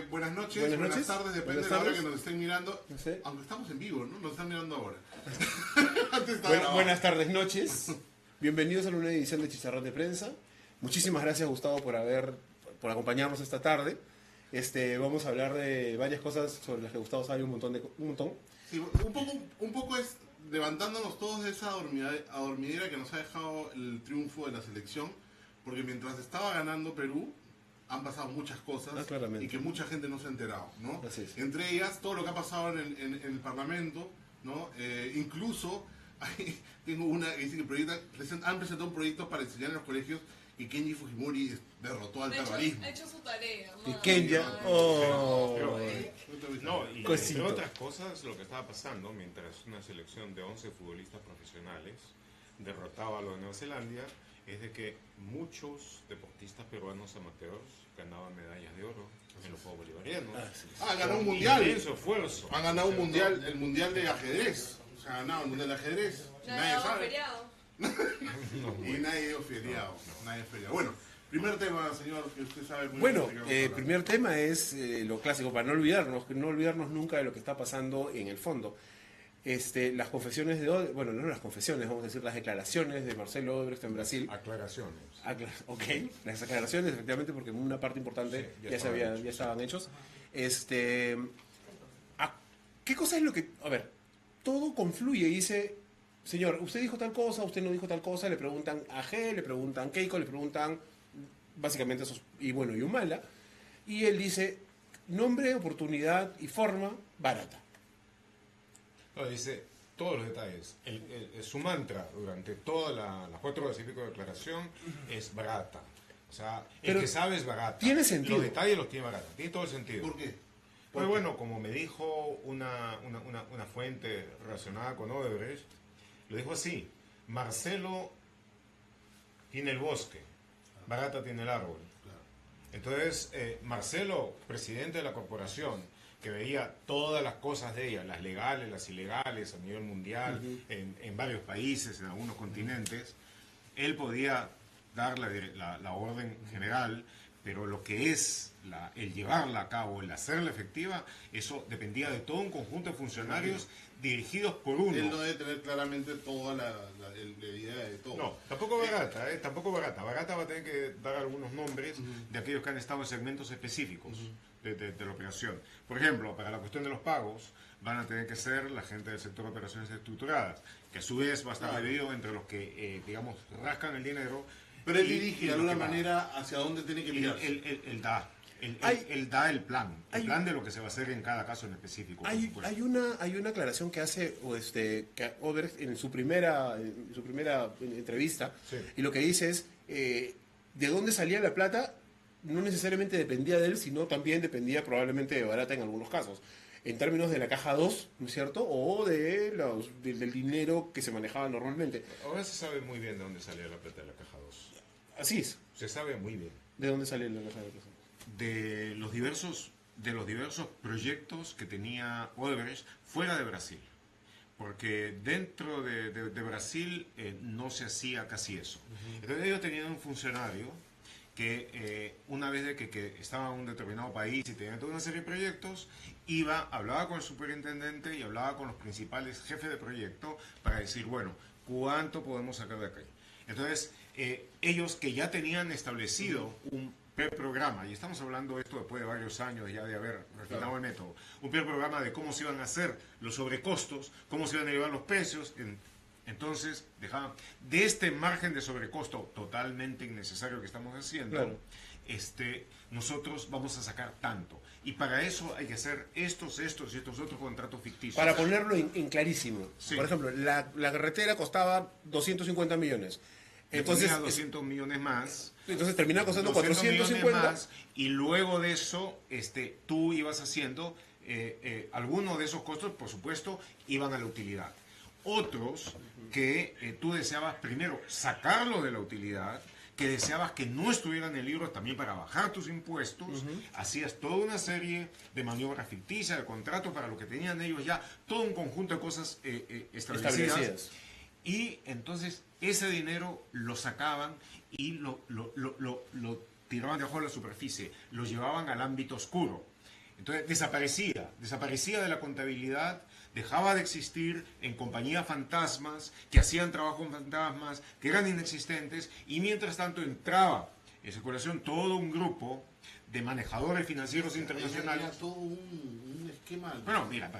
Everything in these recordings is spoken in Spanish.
Buenas noches, buenas tardes, depende de la hora que nos estén mirando. No sé. Aunque estamos en vivo, ¿no? Nos están mirando ahora. Buenas tardes, noches. Bienvenidos a una edición de Chicharrón de Prensa. Muchísimas gracias, Gustavo, por acompañarnos esta tarde. Vamos a hablar de varias cosas sobre las que Gustavo sabe un montón. Sí, un poco es levantándonos todos de esa adormidera que nos ha dejado el triunfo de la selección, porque mientras estaba ganando Perú, han pasado muchas cosas y que mucha gente no se ha enterado, ¿no? Entre ellas, todo lo que ha pasado en el Parlamento, ¿no? Incluso, tengo una que dice que han presentado un proyecto para enseñar en los colegios que Kenji Fujimori derrotó al terrorismo. Ha hecho su tarea. Y Kenya, entre otras cosas, lo que estaba pasando mientras una selección de 11 futbolistas profesionales derrotaba a los de Nueva Zelanda es de que muchos deportistas peruanos amateurs ganaban medallas de oro en los Juegos Bolivarianos. Ganó un mundial. Esfuerzo. Han ganado un mundial, el mundial de ajedrez. O sea, han ganado el mundial de ajedrez. Nadie sabe. Y nadie dio feriado. Bueno, primer tema, señor, que usted sabe muy bien. Bueno, primer tema es lo clásico, para no olvidarnos nunca de lo que está pasando en el fondo. Las confesiones vamos a decir las declaraciones de Marcelo Odebrecht en Brasil. Aclaraciones. Las aclaraciones, efectivamente, porque una parte importante ya estaban hechos. ¿Qué cosa es lo que...? A ver, todo confluye y dice, señor, usted dijo tal cosa, usted no dijo tal cosa, le preguntan a G, le preguntan a Keiko, le preguntan básicamente esos, y Humala, y él dice, nombre, oportunidad y forma barata. No, dice todos los detalles. Su mantra durante todas las 4 horas y pico de declaración es barata. O sea, el que sabe es barata. Tiene sentido. Los detalles los tiene barata. Tiene todo el sentido. ¿Por qué? Pues bueno, como me dijo una fuente relacionada con Odebrecht, lo dijo así: Marcelo tiene el bosque, barata tiene el árbol. Entonces, Marcelo, presidente de la corporación, que veía todas las cosas de ella, las legales, las ilegales, a nivel mundial, en varios países, en algunos continentes, él podía dar la orden general, pero lo que es el llevarla a cabo, el hacerla efectiva, eso dependía de todo un conjunto de funcionarios dirigidos por uno. Él no debe tener claramente toda la idea de todo. No, tampoco barata, tampoco barata. Barata va a tener que dar algunos nombres de aquellos que han estado en segmentos específicos de la operación. Por ejemplo, para la cuestión de los pagos, van a tener que ser la gente del sector de operaciones estructuradas, que a su vez va a estar dividido entre los que, rascan el dinero. Pero él dirige de alguna manera hacia dónde tiene que mirar. Él da el plan de lo que se va a hacer en cada caso en específico. Hay una aclaración que hace que Odebrecht en su primera entrevista, y lo que dice es, de dónde salía la plata no necesariamente dependía de él, sino también dependía probablemente de barata en algunos casos. En términos de la caja 2, ¿no es cierto? O del dinero que se manejaba normalmente. Ahora se sabe muy bien de dónde salía la plata de la caja 2. Así es. Se sabe muy bien. ¿De dónde salía la caja 2? De los diversos proyectos que tenía Odebrecht fuera de Brasil. Porque dentro de Brasil no se hacía casi eso. Entonces ellos tenían un funcionario que una vez de que estaba en un determinado país y tenía toda una serie de proyectos, hablaba con el superintendente y hablaba con los principales jefes de proyecto para decir, bueno, ¿cuánto podemos sacar de aquí? Entonces, ellos que ya tenían establecido un preprograma, y estamos hablando de esto después de varios años ya de haber refinado el método, un preprograma de cómo se iban a hacer los sobrecostos, cómo se iban a llevar los precios. Entonces, de este margen de sobrecosto totalmente innecesario que estamos haciendo, nosotros vamos a sacar tanto. Y para eso hay que hacer estos y estos otros contratos ficticios. Para ponerlo en clarísimo. Sí. Por ejemplo, la carretera costaba 250 millones. Entonces, 200 millones más. Entonces terminaba costando 450. Más, y luego de eso, tú ibas haciendo, algunos de esos costos, por supuesto, iban a la utilidad. Otros que tú deseabas primero sacarlo de la utilidad, que deseabas que no estuviera en el libro también para bajar tus impuestos, hacías toda una serie de maniobras ficticias, de contratos para lo que tenían ellos ya, todo un conjunto de cosas establecidas. Y entonces ese dinero lo sacaban y lo tiraban debajo de la superficie, lo llevaban al ámbito oscuro. Entonces desaparecía de la contabilidad, dejaba de existir en compañías fantasmas, que hacían trabajos fantasmas, que eran inexistentes, y mientras tanto entraba en circulación todo un grupo de manejadores financieros internacionales. Era todo un esquema. Bueno, mira,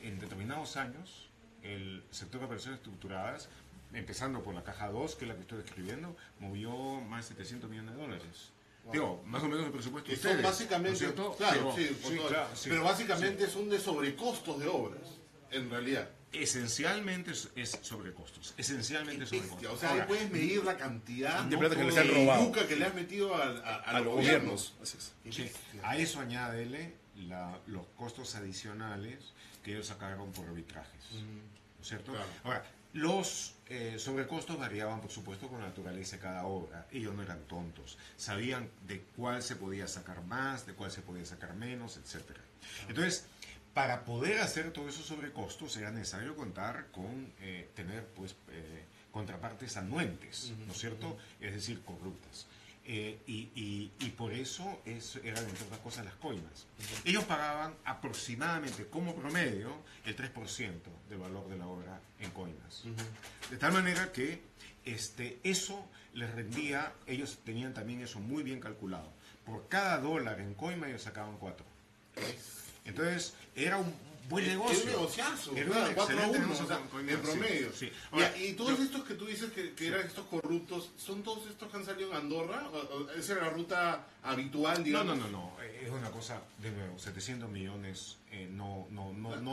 en determinados años, el sector de operaciones estructuradas, empezando por la caja 2, que es la que estoy describiendo, movió más de $700 millones. Wow. Digo, más o menos el presupuesto de ustedes, son básicamente, ¿no claro, claro, pero básicamente son de sobrecostos de obras, en realidad. Esencialmente es sobrecostos. Esencialmente sobrecostos. O sea, ahí puedes medir la cantidad de plata que les han robado. que le has metido a los gobiernos. Sí. A eso añádele los costos adicionales que ellos sacaron por arbitrajes. ¿No es cierto? Claro. Ahora, los sobrecostos variaban, por supuesto, con la naturaleza de cada obra. Ellos no eran tontos. Sabían de cuál se podía sacar más, de cuál se podía sacar menos, etc. Entonces, para poder hacer todos esos sobrecostos era necesario contar con tener contrapartes anuentes, ¿no es cierto? Es decir, corruptas. Y por eso eran, entre otras cosas, las coimas. Ellos pagaban aproximadamente, como promedio, el 3% del valor de la obra en coimas. De tal manera que eso les rendía, ellos tenían también eso muy bien calculado. Por cada $1 en coima ellos sacaban 4. Entonces, era un buen negocio. Era un negociazo. Era un 4-1 en promedio. Sí. Ahora, y todos estos que tú dices que eran estos corruptos, ¿son todos estos que han salido en Andorra? ¿Esa era la ruta habitual, digamos? No. Es una cosa, de nuevo, 700 millones no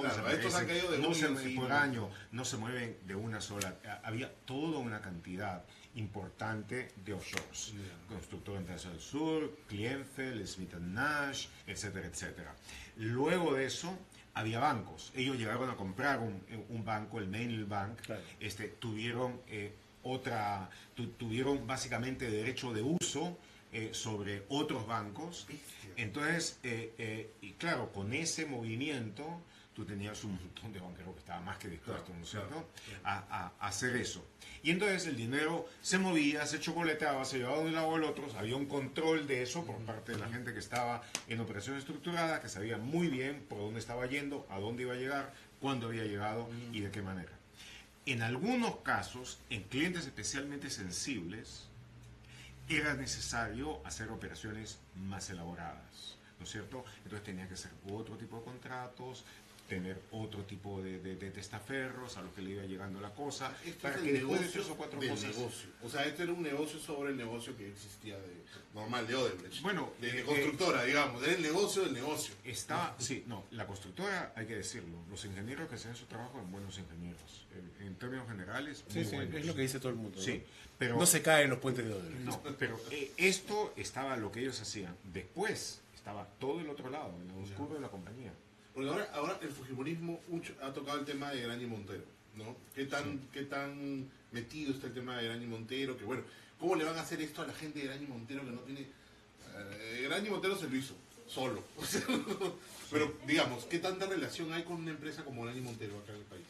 claro, estos han caído de por año, no se mueven de una sola. Había toda una cantidad importante de offshores. Constructor Internacional del Sur, Klienfeld, Smith Nash, etcétera, etcétera. Luego de eso, había bancos. Ellos llegaron a comprar un banco, el Mainland Bank. Claro. Tuvieron básicamente derecho de uso sobre otros bancos. Entonces, y claro, con ese movimiento, tú tenías un montón de banqueros que estaban más que dispuestos, ¿no es cierto?, a hacer eso. Y entonces el dinero se movía, se chocoleteaba, se llevaba de un lado al otro, había un control de eso por parte de la gente que estaba en operación estructurada, que sabía muy bien por dónde estaba yendo, a dónde iba a llegar, cuándo había llegado y de qué manera. En algunos casos, en clientes especialmente sensibles, era necesario hacer operaciones más elaboradas, ¿no es cierto? Entonces tenía que hacer otro tipo de contratos, tener otro tipo de testaferros a los que le iba llegando la cosa, para que después de 3 o 4 cosas... Negocio. O sea, este era un negocio sobre el negocio que existía normal de Odebrecht. Bueno, de constructora, digamos, era el negocio del negocio. La constructora, hay que decirlo, los ingenieros que hacen su trabajo son buenos ingenieros, en términos generales, muy buenos. Es lo que dice todo el mundo. Sí, ¿no? pero no se caen los puentes de Odebrecht. No, pero esto estaba lo que ellos hacían. Después estaba todo el otro lado, el lado oscuro de la compañía. Porque ahora el fujimorismo ha tocado el tema de Grani Montero, ¿no? ¿Qué tan metido está el tema de Grani Montero? Que bueno, ¿cómo le van a hacer esto a la gente de Grani Montero que no tiene... Grani Montero se lo hizo, solo. Pero digamos, ¿qué tanta relación hay con una empresa como Grani Montero acá en el país?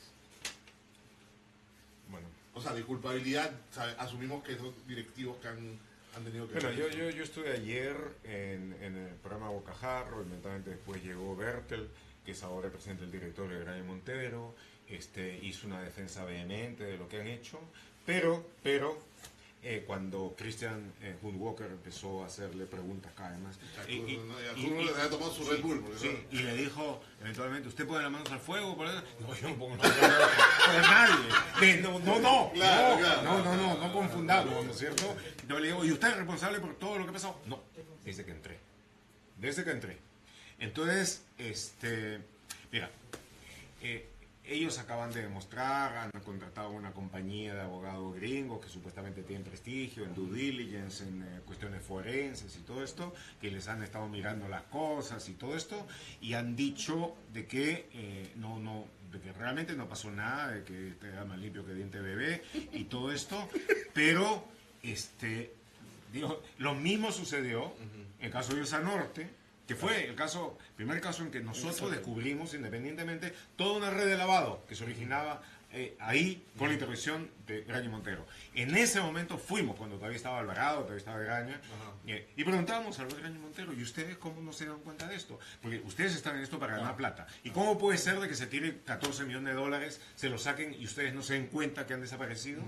Bueno. O sea, de culpabilidad, asumimos que esos directivos que han tenido que... Bueno, yo estuve ayer en el programa Bocajarro, inmediatamente después llegó Bertel, que es ahora el presidente del directorio de Grani Montero, hizo una defensa vehemente de lo que han hecho, pero cuando Christian Hoodwalker empezó a hacerle preguntas cada vez más, y le dijo eventualmente, ¿usted pone las manos al fuego? No, yo no pongo las manos al fuego nadie. No confundamos, ¿no es cierto? Yo le digo, ¿y usted es responsable por todo lo que ha pasado? No, desde que entré. Entonces, mira, ellos acaban de demostrar, han contratado una compañía de abogados gringos que supuestamente tienen prestigio en due diligence, en cuestiones forenses y todo esto, que les han estado mirando las cosas y todo esto, y han dicho de que de que realmente no pasó nada, de que era más limpio que diente de bebé y todo esto, pero lo mismo sucedió en el caso de USA Norte, que fue el primer caso en que nosotros descubrimos independientemente toda una red de lavado que se originaba ahí con la intervención de Graña Montero. En ese momento fuimos, cuando todavía estaba Alvarado, todavía estaba Graña, y preguntábamos a Albert Graña Montero, ¿y ustedes cómo no se dan cuenta de esto? Porque ustedes están en esto para ganar plata. ¿Y cómo puede ser de que se tiren 14 millones de dólares, se lo saquen y ustedes no se den cuenta que han desaparecido?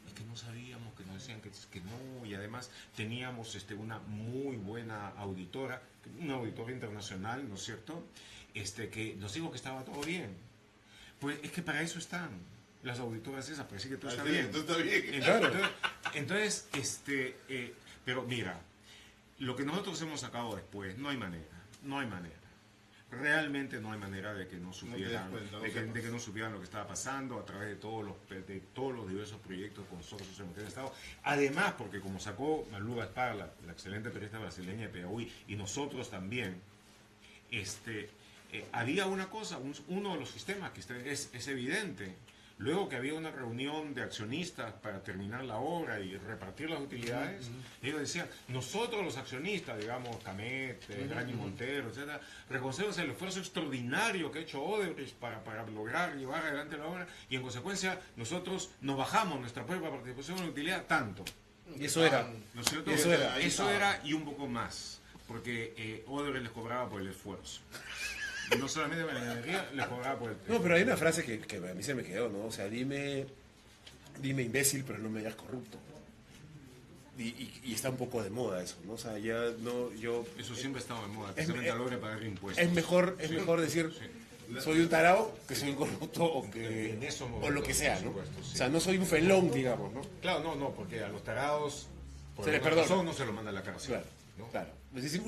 Es que no sabíamos, que nos decían que no, y además teníamos una muy buena auditora, una auditora internacional, ¿no es cierto?, que nos dijo que estaba todo bien. Pues es que para eso están las auditoras esas, para decir que todo está bien. Está bien. Entonces, pero mira, lo que nosotros hemos sacado después, no hay manera. Realmente no hay manera de que no supieran, de que no supieran lo que estaba pasando a través de todos los diversos proyectos consorcios en que han estado. Además, porque como sacó Malú Gaspar, la excelente periodista brasileña de Piauí, y nosotros también, había una cosa, uno de los sistemas que es evidente. Luego que había una reunión de accionistas para terminar la obra y repartir las utilidades, ellos decían, nosotros los accionistas, digamos, Camet, Graña Montero, etcétera, reconocemos el esfuerzo extraordinario que ha hecho Odebrecht para lograr llevar adelante la obra, y en consecuencia nosotros nos bajamos nuestra propia participación en la utilidad tanto. Y eso era. ¿No es cierto? Eso era y un poco más, porque Odebrecht les cobraba por el esfuerzo. Y no solamente por la energía, les cobraba por el... No, pero hay una frase que a mí se me quedó, ¿no? O sea, dime imbécil, pero no me digas corrupto. Y está un poco de moda eso, ¿no? O sea, ya no, yo... Eso siempre ha estado de moda, especialmente a la hora de pagar impuestos. Es mejor decir, soy un tarao, que soy un corrupto, o lo que sea, ¿no? Supuesto, sí. O sea, no soy un felón, digamos, ¿no? Claro, no, porque a los tarados, por se les alguna perdona. razón, no se lo manda a la cárcel. Claro, ¿no? claro. Es decir,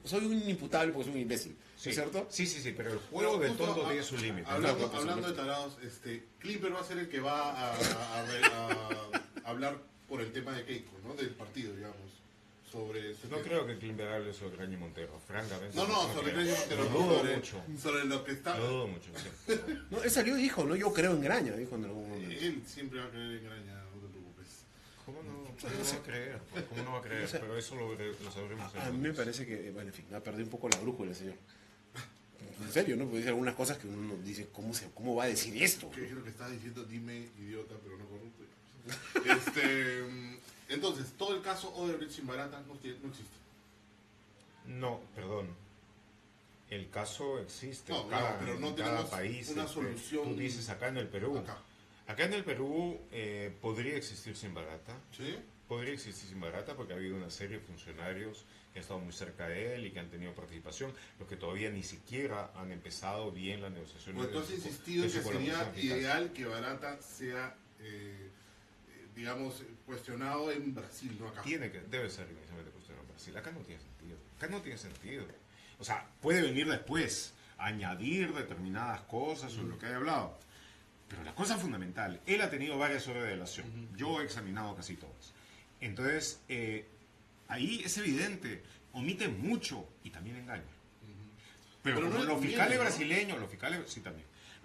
soy un imputable porque soy un imbécil, Sí, ¿es cierto? Sí, pero el juego del tonto tiene su límite. Hablando de tarados, Klimper va a ser el que va a hablar por el tema de Keiko, ¿no? Del partido, digamos. Sobre No creo que Klimper hable sobre Graña Montero, francamente. No, sobre Graña Montero. Lo dudo mucho. Sobre lo que está... Lo dudo mucho, sí. No, él salió y dijo, ¿no? Yo creo en Graña, dijo en algún momento. Él siempre va a creer en Graña, no te preocupes. ¿Cómo no va a creer? ¿Cómo no va a creer? O sea, pero eso lo sabremos. A mí me parece que, bueno, en fin, ha perdido un poco la brújula, señor. En serio, ¿no? Porque dice algunas cosas que uno dice, ¿cómo va a decir esto? ¿Qué es lo que estás diciendo? Dime idiota, pero no corrupto. Entonces, todo el caso Odebrecht sin barata no existe. No, perdón. El caso existe No, pero no en cada tenemos país. una solución. Tú dices acá en el Perú. Acá en el Perú podría existir sin barata. ¿Sí? Podría existir sin barata porque ha habido una serie de funcionarios que han estado muy cerca de él y que han tenido participación, los que todavía ni siquiera han empezado bien las negociaciones. Pues tú has insistido en que sería ideal que barata sea, digamos, cuestionado en Brasil, no acá. Debe ser inicialmente cuestionado en Brasil. Acá no tiene sentido. Acá no tiene sentido. O sea, puede venir después, añadir determinadas cosas sobre lo que haya hablado. Pero la cosa fundamental, él ha tenido varias horas de delación. Yo he examinado casi todas. Entonces, ahí es evidente, omite mucho y también engaña. Pero como los fiscales brasileños, los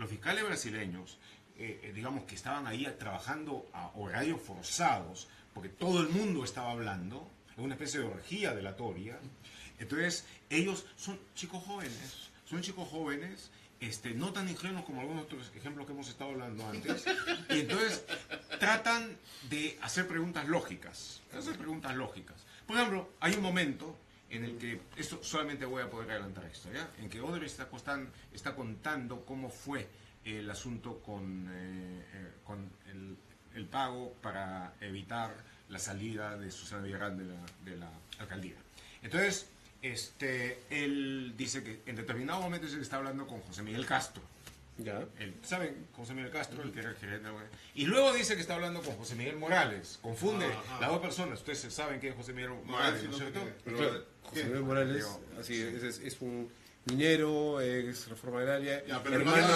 fiscales brasileños, digamos que estaban ahí trabajando a horarios forzados, porque todo el mundo estaba hablando, en una especie de orgía delatoria. Entonces, ellos son chicos jóvenes, no tan ingenuos como algunos otros ejemplos que hemos estado hablando antes, y entonces tratan de hacer preguntas lógicas. Por ejemplo, hay un momento en el que, esto solamente voy a poder adelantar esto, ¿ya? En que Odebrecht está contando cómo fue el asunto con el pago para evitar la salida de Susana Villarán de la alcaldía. Entonces, él dice que en determinado momento dice que está hablando con José Miguel Castro. Ya. ¿Saben? José Miguel Castro, el que era el gerente. Y luego dice que está hablando con José Miguel Morales. Confunde las dos personas. Ustedes saben quién es José Miguel Morales, ¿no es cierto? José Miguel Morales, así es un minero, ex reforma agraria, hermano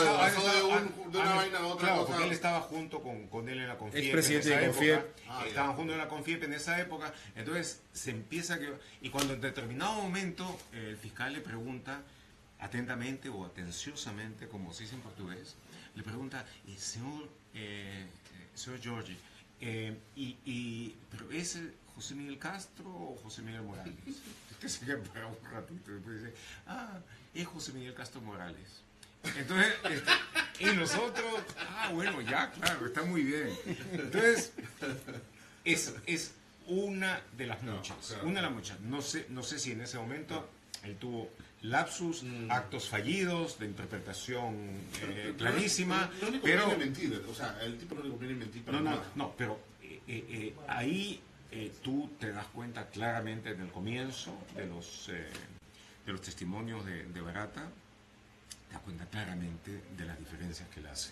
de una vaina a otra. Claro, porque él estaba junto con él en la Confiep. Expresidente de Confiep. Estaban juntos en la Confiep en esa época. Entonces se empieza y cuando en determinado momento el fiscal le pregunta atentamente o atenciosamente, como se dice en portugués, le pregunta, señor Jorge, ¿pero es José Miguel Castro o José Miguel Morales? Usted se queda para un ratito y después dice, es José Miguel Castro Morales. Entonces, Y nosotros, bueno, ya, claro, está muy bien. Entonces, es una de las muchas, una de las muchas. No sé si en ese momento él tuvo lapsus, actos fallidos de interpretación clarísima, no le pero conviene mentir, o sea, el tipo no le conviene mentir para nada. No, pero ahí tú te das cuenta claramente en el comienzo de los testimonios de Barata, te das cuenta claramente de las diferencias que él hace.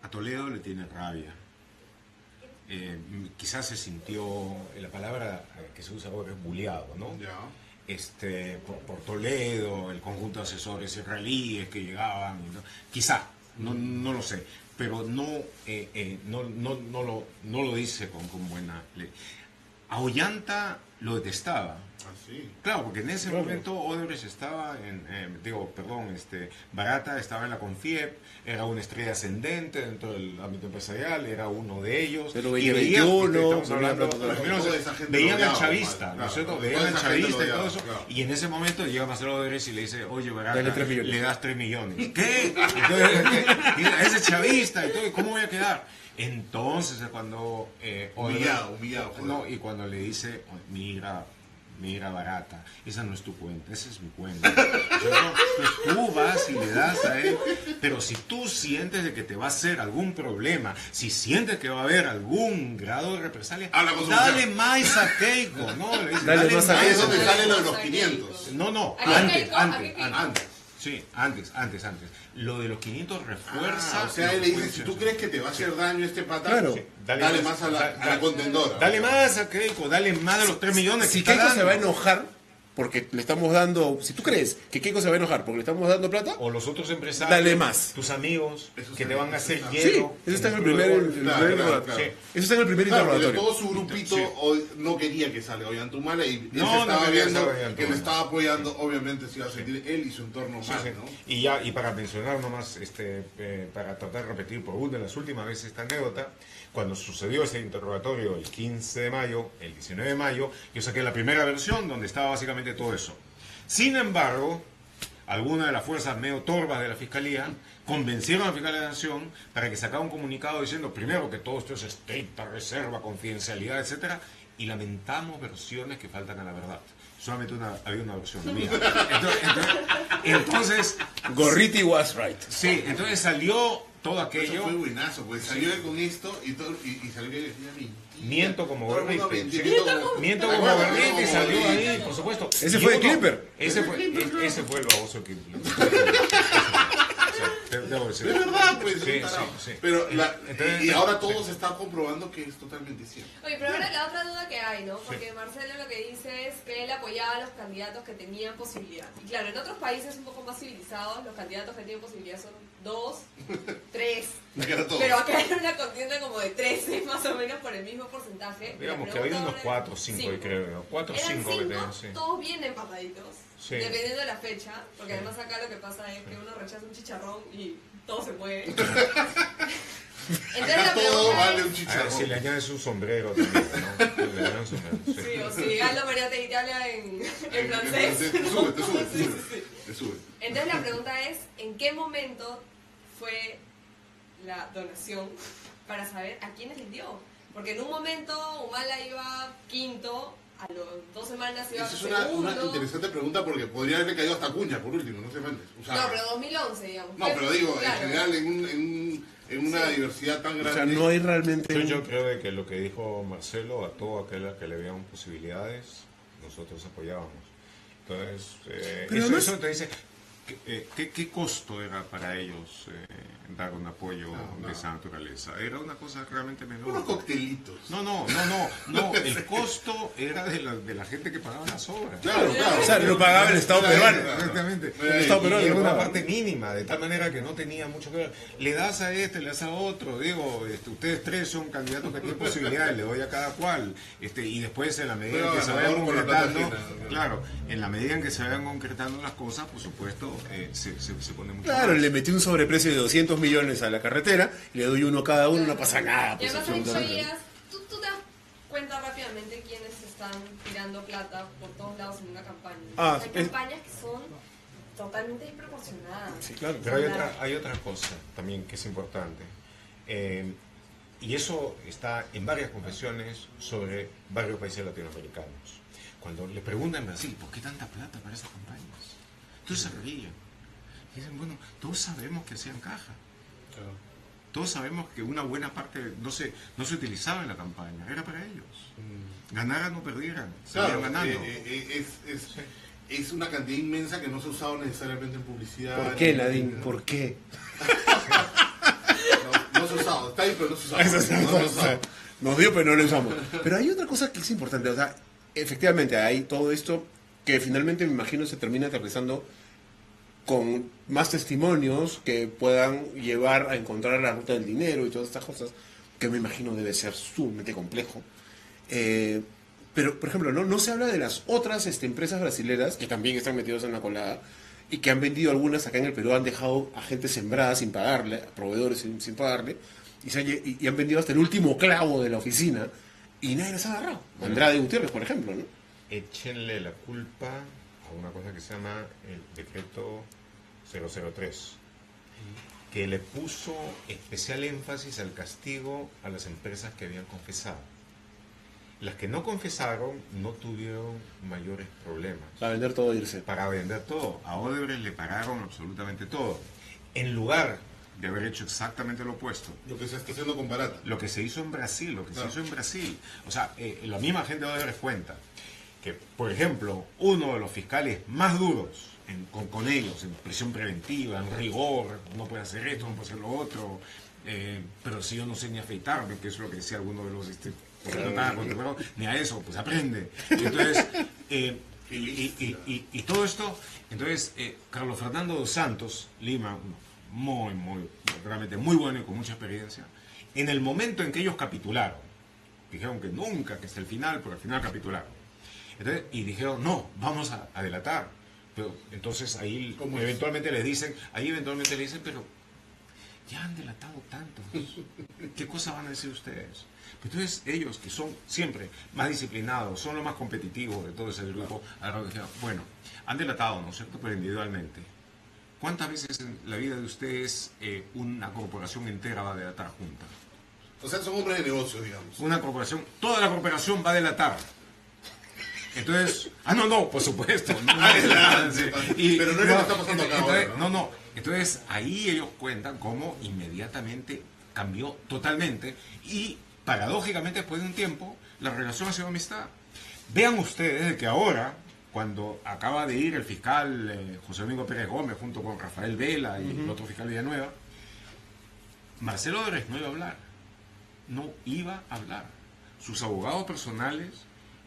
A Toledo le tiene rabia. Quizás se sintió, la palabra que se usa ahora es bulleado, ¿no? Ya. Por Toledo, el conjunto de asesores israelíes que llegaban, quizá, no lo sé, pero no lo dice con buena ley. A Ollanta lo detestaba. Sí. Claro, porque en ese momento Odebrecht estaba Barata estaba en la Confiep, era una estrella ascendente dentro del ámbito empresarial, era uno de ellos. Pero y veían al chavista, ¿no es cierto? Veían al chavista y todo eso. Claro. Y en ese momento llega Marcelo Odebrecht y le dice, oye, Barata, le das 3 millones. ¿Qué? Entonces, ese chavista y todo, ¿cómo voy a quedar? Entonces es cuando humillado. No, y cuando le dice, mira Barata, esa no es tu cuenta, esa es mi cuenta. Pues tú vas y le das a él, pero si tú sientes de que te va a hacer algún problema, si sientes que va a haber algún grado de represalia, dale más a Keiko, ¿no? Dale más a Keiko. Es donde sale lo de los 500. No, antes. Sí, antes. Lo de los 500 refuerza. O sea, él le dice, si tú crees que te va a hacer daño este pata, claro. Sí, dale más a la contendora. Dale más a Keiko, dale más de los 3 millones. Si Keiko se va a enojar porque le estamos dando, si tú crees que Keiko se va a enojar porque le estamos dando plata, o los otros empresarios, dale más. Tus amigos que te van a hacer hielo. Sí, eso está en el primer interrogatorio. Eso está en el primer interrogatorio. Todo su grupito no quería que salga Ollantumala y él se estaba viendo que le estaba apoyando, obviamente se iba a sentir él y su entorno mal, ¿no? Y para mencionar nomás, para tratar de repetir por una de las últimas veces esta anécdota, cuando sucedió ese interrogatorio el 15 de mayo, el 19 de mayo, yo saqué la primera versión donde estaba básicamente todo eso. Sin embargo, algunas de las fuerzas medio torvas de la Fiscalía convencieron al fiscal de la Nación para que sacara un comunicado diciendo, primero, que todo esto es estricta reserva, confidencialidad, etcétera, y lamentamos versiones que faltan a la verdad. Solamente había una versión mía. Entonces Gorriti was right. Sí, entonces salió todo aquello. Eso fue buenazo, pues salió con esto y salió que decía a mí. Miento como Gorriti. Miento como Gorriti y salió ahí, por supuesto. Ese fue de Clipper. Ese fue el baboso que... Debo decir. Es verdad, pues. Sí. Pero y ahora todo se está comprobando que es totalmente cierto. Oye, pero ahora la otra duda que hay, ¿no? Porque Marcelo lo que dice es que él apoyaba a los candidatos que tenían posibilidad. Y claro, en otros países un poco más civilizados, los candidatos que tienen posibilidad son 2, 3. Pero acá hay una contienda como de 13 más o menos por el mismo porcentaje. Digamos que había unos 4 o 5, creo. 4 o 5 que tenían, sí. Todos bien empataditos. Sí. Dependiendo de la fecha, porque además acá lo que pasa es que uno rechaza un chicharrón y todo se mueve. Entonces acá todo vale un chicharrón. Si le añades un sombrero también, ¿no? Sí, o si Aldo Mariate te habla en francés. Te sube. Entonces la pregunta es, ¿en qué momento fue la donación para saber a quiénes les dio? Porque en un momento Humala iba quinto, a las 2 semanas iba segundo. Esa es una interesante pregunta porque podría haberle caído hasta Acuña por último, no sé antes. O sea, no, pero 2011, digamos. No, pero digo, claro, en general en una diversidad tan grande. O sea, no hay realmente... Yo creo de que lo que dijo Marcelo, a todo aquel que le vean posibilidades, nosotros apoyábamos. Entonces, eso te dice, ¿qué costo era para ellos dar un apoyo de esa naturaleza? Era una cosa realmente menor. Unos coctelitos. No, el costo era de la gente que pagaba las obras. Claro. O sea, lo pagaba el Estado peruano. Exactamente. El Estado peruano era una parte mínima, de tal manera que no tenía mucho que ver. Le das a este, le das a otro, digo, ustedes 3 son candidatos que tienen posibilidades, le doy a cada cual. Y después en la medida en que se vayan concretando, claro, en la medida en que se vayan concretando las cosas, por supuesto, se pone mucho Claro, más. le metí un sobreprecio de 200 millones a la carretera y le doy uno a cada uno, no pasa nada. Pues, y además tú te das cuenta rápidamente quiénes están tirando plata por todos lados en una campaña. Hay campañas que son totalmente desproporcionada. Sí, claro. Pero hay otra cosa también que es importante. Y eso está en varias confesiones sobre varios países latinoamericanos. Cuando le preguntan en Brasil, ¿por qué tanta plata para esas campañas? Entonces se ríen. Y dicen, bueno, todos sabemos que hacían caja. Claro. Todos sabemos que una buena parte no se utilizaba en la campaña, era para ellos. Ganaran o perdieran, Claro, seguían ganando. es una cantidad inmensa que no se usaba necesariamente en publicidad. ¿Por qué, Nadine? ¿Por qué? No se usaba, está ahí, pero no se usaba. No se usaba. Nos dio, pero no lo usamos. Pero hay otra cosa que es importante. O sea, efectivamente, hay todo esto que finalmente, me imagino, se termina aterrizando con más testimonios que puedan llevar a encontrar la ruta del dinero y todas estas cosas, que me imagino debe ser sumamente complejo. Pero, por ejemplo, no se habla de las otras empresas brasileras que también están metidas en la colada y que han vendido algunas acá en el Perú, han dejado a gente sembrada sin pagarle, a proveedores sin pagarle, y han vendido hasta el último clavo de la oficina y nadie les ha agarrado. Andrade Gutiérrez, por ejemplo, ¿no? Échenle la culpa a una cosa que se llama el decreto 003, que le puso especial énfasis al castigo a las empresas que habían confesado. Las que no confesaron no tuvieron mayores problemas. Para vender todo e irse. Para vender todo. A Odebrecht le pagaron absolutamente todo. En lugar de haber hecho exactamente lo opuesto. Lo que se está haciendo con Barata. Lo que se hizo en Brasil, O sea, la misma gente de Odebrecht cuenta que, por ejemplo, uno de los fiscales más duros con ellos, en prisión preventiva, en rigor, no puede hacer esto, no puede hacer lo otro, pero si yo no sé ni afeitarme, que es lo que decía alguno de los... ni a eso, pues aprende. Entonces, y todo esto, entonces, Carlos Fernando dos Santos, Lima, realmente muy bueno y con mucha experiencia, en el momento en que ellos capitularon, dijeron que nunca, que es el final, pero al final capitularon. Entonces, y dijeron, no, vamos a delatar. Pero entonces ahí eventualmente le dicen, pero ya han delatado tantos. ¿Qué cosa van a decir ustedes? Entonces ellos, que son siempre más disciplinados, son los más competitivos de todo ese grupo, bueno, han delatado, ¿no es cierto?, pero individualmente. ¿Cuántas veces en la vida de ustedes una corporación entera va a delatar junta? O sea, son hombres de negocios, digamos. Una corporación, toda la corporación va a delatar. Entonces, no, por supuesto. Pero no es lo que está pasando acá ahora, ¿no? Entonces, ahí ellos cuentan cómo inmediatamente cambió totalmente y, paradójicamente, después de un tiempo, la relación ha sido amistad. Vean ustedes que ahora, cuando acaba de ir el fiscal José Domingo Pérez Gómez junto con Rafael Vela y el otro fiscal Villanueva, Marcelo Odebrecht no iba a hablar. No iba a hablar. Sus abogados personales,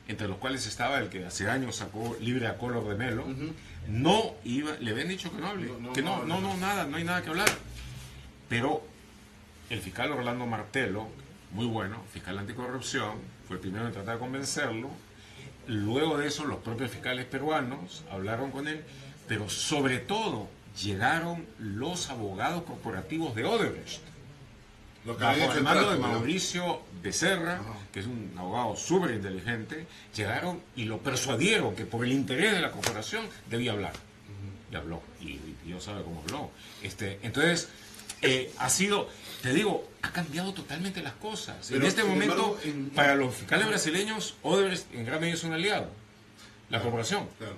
entre los cuales estaba el que hace años sacó libre a Collor de Melo, no iba, le habían dicho que no hable, nada, no hay nada que hablar. Pero el fiscal Orlando Martelo, muy bueno, fiscal anticorrupción, fue el primero en tratar de convencerlo. Luego de eso, los propios fiscales peruanos hablaron con él, pero sobre todo llegaron los abogados corporativos de Odebrecht, bajo el mando de Mauricio Becerra, que es un abogado súper inteligente, llegaron y lo persuadieron que por el interés de la corporación debía hablar. Y habló, y Dios sabe cómo habló. Entonces, ha sido, te digo, ha cambiado totalmente las cosas. Pero en este momento, para los fiscales brasileños, Odebrecht en gran medida es un aliado. La corporación. Claro.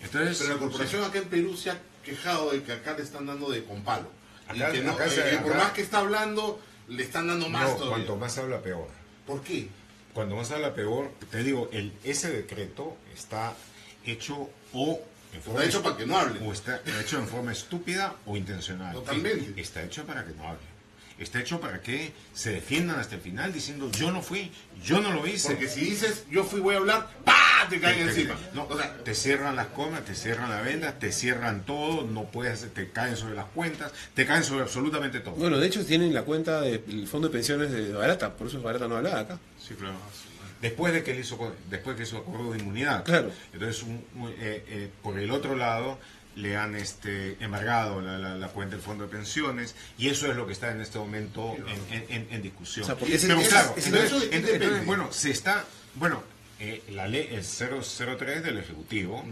Entonces, pero la corporación acá en Perú se ha quejado de que acá le están dando de con palo. Acá, y que por más que está hablando, le están dando más todavía. Cuanto más habla, peor. ¿Por qué? Cuando más habla, peor. Te digo, ese decreto está hecho está hecho para que no hable. O está hecho en forma estúpida o intencional. Totalmente. Está hecho para que no hable. Está hecho para que se defiendan hasta el final diciendo yo no fui, yo no lo hice. Porque si dices yo fui, voy a hablar, ¡pah! Te caen encima. No, o sea, te cierran las comas, te cierran la venda, te cierran todo, no puedes, te caen sobre las cuentas, te caen sobre absolutamente todo. Bueno, de hecho tienen la cuenta del fondo de pensiones de Barata, por eso Barata no hablaba acá. Sí, claro. Después de que hizo acuerdo de inmunidad. Claro. Entonces, por el otro lado, le han embargado la cuenta del fondo de pensiones y eso es lo que está en este momento en discusión. O sea, porque pero claro, entonces, bueno, la ley, el 003 del Ejecutivo,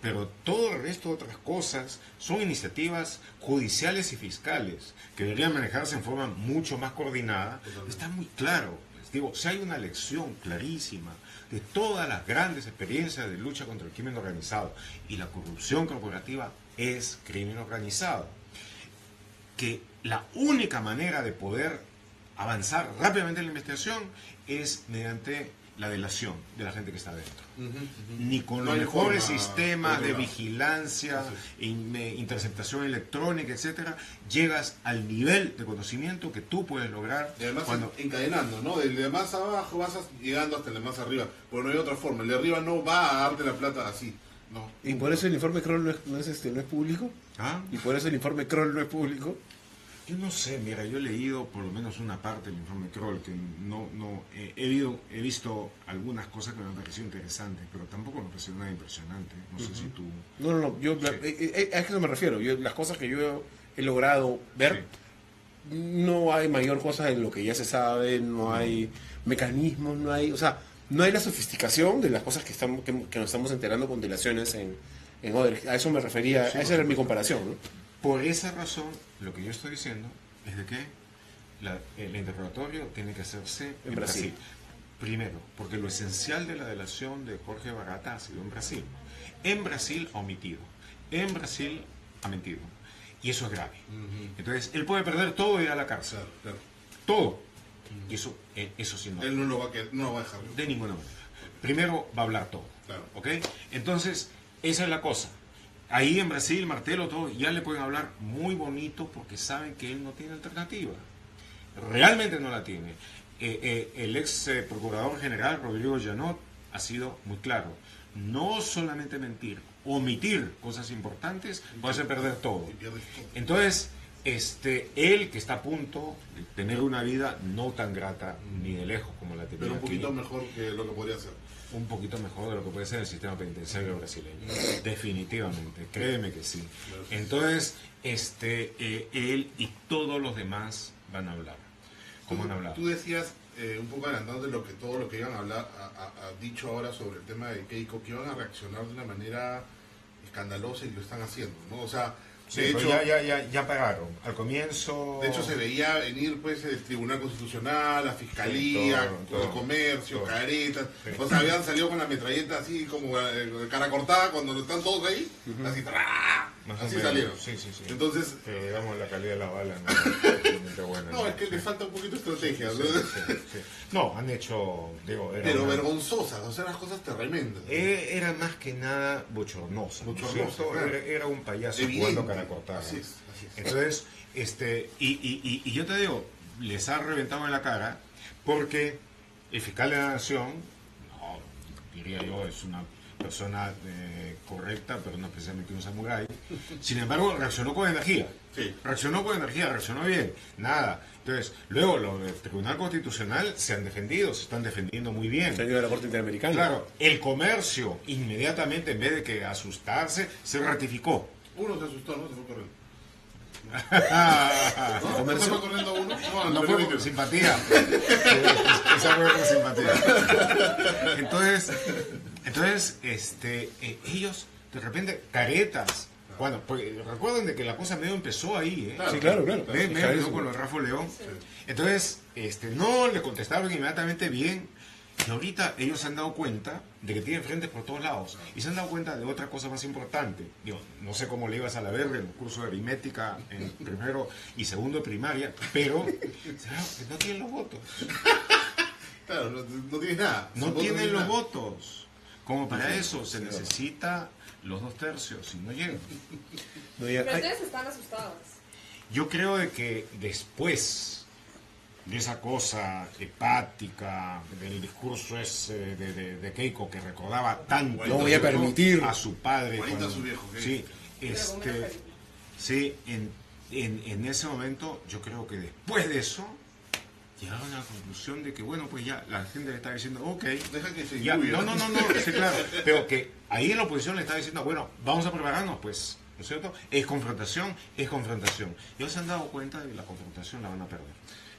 Pero todo el resto de otras cosas son iniciativas judiciales y fiscales que deberían manejarse en forma mucho más coordinada. Está muy claro. Les digo, si hay una lección clarísima de todas las grandes experiencias de lucha contra el crimen organizado, y la corrupción corporativa es crimen organizado, que la única manera de poder avanzar rápidamente en la investigación es mediante la delación de la gente que está dentro. Ni con los mejores sistemas de vigilancia, interceptación electrónica, etcétera, llegas al nivel de conocimiento que tú puedes lograr. Y además encadenando, ¿no? Del de más abajo vas llegando hasta el de más arriba, porque no hay otra forma. El de arriba no va a darte la plata así. No. ¿Y por eso el informe Kroll no es público? ¿Ah? ¿Y por eso el informe Kroll no es público? Yo no sé, mira, yo he leído por lo menos una parte del informe Kroll, que he visto algunas cosas que me han parecido interesantes, pero tampoco me pareció nada impresionante. No sé si tú... No, yo, sí. A eso me refiero. Las cosas que yo he logrado ver, sí. No hay mayor cosa en lo que ya se sabe, no hay mecanismos, no hay la sofisticación de las cosas que nos estamos enterando con delaciones en Odebrecht. A eso me refería, sí, esa era mi comparación, ¿no? Por esa razón, lo que yo estoy diciendo es de que el interrogatorio tiene que hacerse en Brasil. Primero, porque lo esencial de la delación de Jorge Barata ha sido en Brasil. En Brasil ha omitido. En Brasil ha mentido. Y eso es grave. Entonces, él puede perder todo y ir a la cárcel. Claro. Todo. Y eso sí no. Él no lo va a dejar. De ninguna manera. Primero va a hablar todo. Claro. ¿Ok? Entonces, esa es la cosa. Ahí en Brasil, Martelo, todo, ya le pueden hablar muy bonito porque saben que él no tiene alternativa. Realmente no la tiene. El ex procurador general, Rodrigo Janot, ha sido muy claro. No solamente mentir, omitir cosas importantes, va a hacer perder todo. Entonces, él que está a punto de tener una vida no tan grata ni de lejos como la tenía. Pero un poquito mejor que lo que podría ser. Un poquito mejor de lo que puede ser el sistema penitenciario brasileño. Definitivamente, créeme que sí. Entonces, él y todos los demás van a hablar. ¿Cómo van a hablar? Tú decías, un poco adelantando de todo lo que iban a hablar, ha dicho ahora sobre el tema de Keiko, que iban a reaccionar de una manera escandalosa y lo están haciendo, ¿no? O sea, sí, de hecho, ya pagaron. Al comienzo... De hecho, se veía venir pues el Tribunal Constitucional, la Fiscalía, sí, todo, el Comercio, todo. Caretas. Sí. O sea, habían salido con la metralleta así como cara cortada cuando están todos ahí. Así, así salieron. Sí. Entonces... Pero digamos, la calidad de la bala no es buena. No, es que le falta un poquito de estrategia. Sí. No, han hecho... pero vergonzosas, o sea, las cosas tremendas. Era más que nada bochornosa. Claro. Era un payaso jugando cara cortada. Así es. Entonces, y yo te digo, les ha reventado en la cara porque el fiscal de la Nación, no, diría yo, es una persona correcta, pero no precisamente un samurái. Sin embargo, reaccionó con energía. Sí. Reaccionó bien. Nada. Entonces, luego los del Tribunal Constitucional se están defendiendo muy bien. Se ha ido a la Corte Interamericana. Claro, el Comercio inmediatamente, en vez de que asustarse, se ratificó. Uno se asustó, ¿no? Se fue corriendo. ¿No se fue corriendo uno? No fue por simpatía. Esa fue por simpatía. Entonces, ellos, de repente, caretas. Bueno, pues recuerden de que la cosa medio empezó ahí, ¿eh? Sí, claro. Medio empezó con los Rafa León. Sí. Entonces, no le contestaron inmediatamente bien. Y ahorita ellos se han dado cuenta de que tienen frentes por todos lados. Y se han dado cuenta de otra cosa más importante. Digo, no sé cómo le ibas a la verga en el curso de aritmética en primero y segundo de primaria, pero no tienen los votos. Claro, no tienen nada. No tienen los votos. Como para eso se necesita los 2/3 y no llegan. Pero ustedes están asustados. Yo creo de que después de esa cosa hepática, del discurso ese de Keiko que recordaba tanto no voy a permitir a su padre, a su viejo, sí, sí, en ese momento yo creo que después de eso llegaron a la conclusión de que bueno, pues ya la gente le está diciendo deja que se ya, no, sí, claro, pero que ahí en la oposición le está diciendo bueno, vamos a prepararnos, pues ¿no es cierto? Es confrontación, es confrontación. Ellos se han dado cuenta de que la confrontación la van a perder.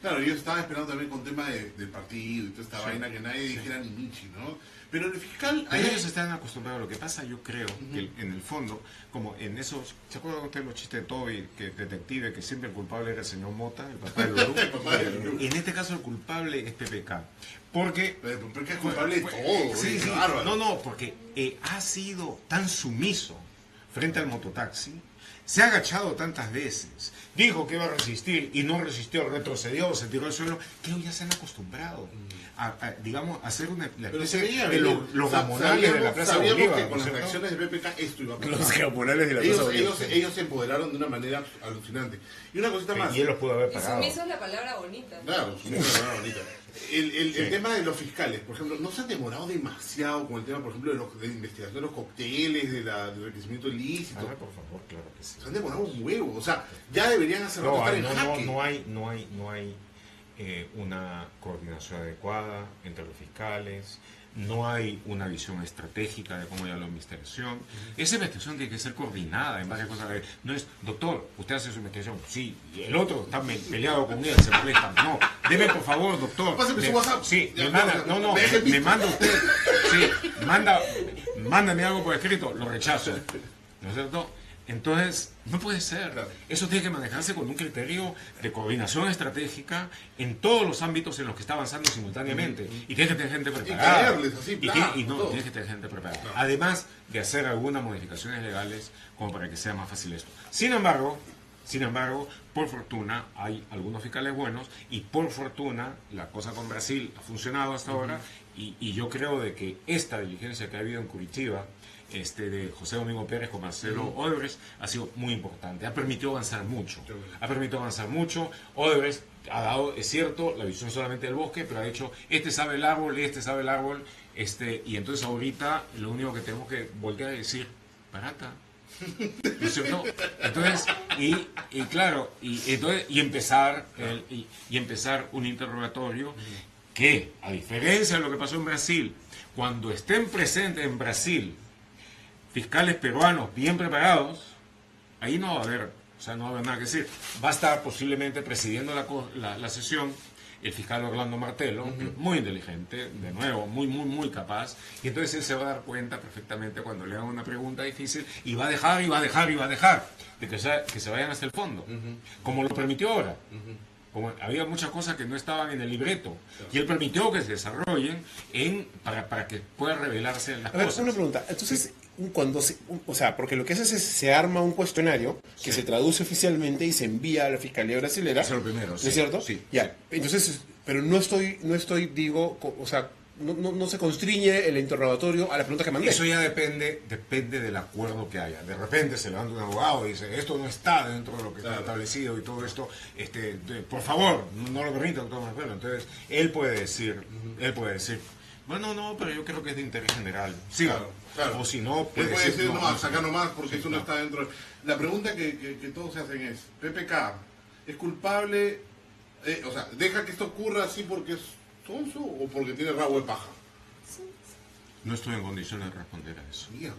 Claro, yo estaba esperando también con tema del partido y toda esta vaina que nadie dijera ni Michi, ¿no? Pero el fiscal... Pero ellos están acostumbrados. Lo que pasa, yo creo, que en el fondo, como en esos... ¿Se acuerdan ustedes los chistes de Toby, que detective, que siempre el culpable era el señor Mota, el papá de Lulú? En este caso el culpable es PPK. Porque... Pero PPK es culpable de todo. Sí, sí. No, porque ha sido tan sumiso frente al mototaxi, se ha agachado tantas veces, dijo que iba a resistir y no resistió, retrocedió, se tiró al suelo, que ellos ya se han acostumbrado digamos, a hacer la especie de los gamonales de la Plaza Bolívar. Que con las reacciones de PPK esto iba a pasar. Los gamonales de la Plaza Bolívar. Ellos se empoderaron de una manera alucinante. Y una cosita más. Y él los pudo haber pagado. Sumiso es la palabra bonita. Claro, sumiso es la palabra bonita. El tema de los fiscales, por ejemplo, ¿no se han demorado demasiado con el tema, por ejemplo, de la investigación de los cócteles, del enriquecimiento ilícito? Por favor, claro que sí. Se han demorado un huevo, o sea, ya deberían hacer estar en jaque. No hay una coordinación adecuada entre los fiscales, no hay una visión estratégica de cómo llevar la investigación. Esa investigación tiene que ser coordinada en varias cosas. No es, doctor, usted hace su investigación, sí, y el otro está peleado con él, se molesta. No, debe por favor, doctor. Pásame su WhatsApp. Sí, me manda, me manda usted, sí, mándame algo por escrito, lo rechazo. ¿No es cierto? Entonces, no puede ser. Eso tiene que manejarse con un criterio de coordinación estratégica en todos los ámbitos en los que está avanzando simultáneamente. Y tiene que tener gente preparada. Tiene que tener gente preparada. Además de hacer algunas modificaciones legales como para que sea más fácil esto. Sin embargo, por fortuna, hay algunos fiscales buenos y por fortuna la cosa con Brasil ha funcionado hasta ahora y yo creo de que esta diligencia que ha habido en Curitiba de José Domingo Pérez con Marcelo Odebrecht ha sido muy importante, ha permitido avanzar mucho, Odebrecht ha dado, es cierto, la visión solamente del bosque, pero ha dicho, sabe el árbol, y entonces ahorita lo único que tenemos que voltear es decir, parata, ¿no es cierto? Entonces, y empezar un interrogatorio que, a diferencia de lo que pasó en Brasil, cuando estén presentes en Brasil fiscales peruanos bien preparados, ahí no va a haber, nada que decir. Va a estar posiblemente presidiendo la sesión el fiscal Orlando Martelo, muy inteligente, de nuevo, muy capaz, y entonces él se va a dar cuenta perfectamente cuando le hagan una pregunta difícil y va a dejar de que se vayan hasta el fondo, como lo permitió ahora. Como había muchas cosas que no estaban en el libreto, y él permitió que se desarrollen para que pueda revelarse las cosas. Una pregunta, entonces, porque lo que haces es se arma un cuestionario que se traduce oficialmente y se envía a la Fiscalía Brasilera. Eso es lo primero, ¿no es cierto? Sí. Ya, entonces, pero no estoy, no se constriñe el interrogatorio a la pregunta que mandé. Eso ya depende del acuerdo que haya. De repente se levanta un abogado y dice, esto no está dentro de lo que está establecido y todo esto, por favor, no lo permita, doctor Marcelo. Entonces, él puede decir, bueno, no, pero yo creo que es de interés general. Sí, claro. O si no, puede decir, no, sacar nomás porque eso no está dentro. La pregunta que todos se hacen es, PPK, ¿es culpable? ¿Deja que esto ocurra así porque es sonso o porque tiene rabo de paja? No estoy en condiciones de responder a eso. Mierda.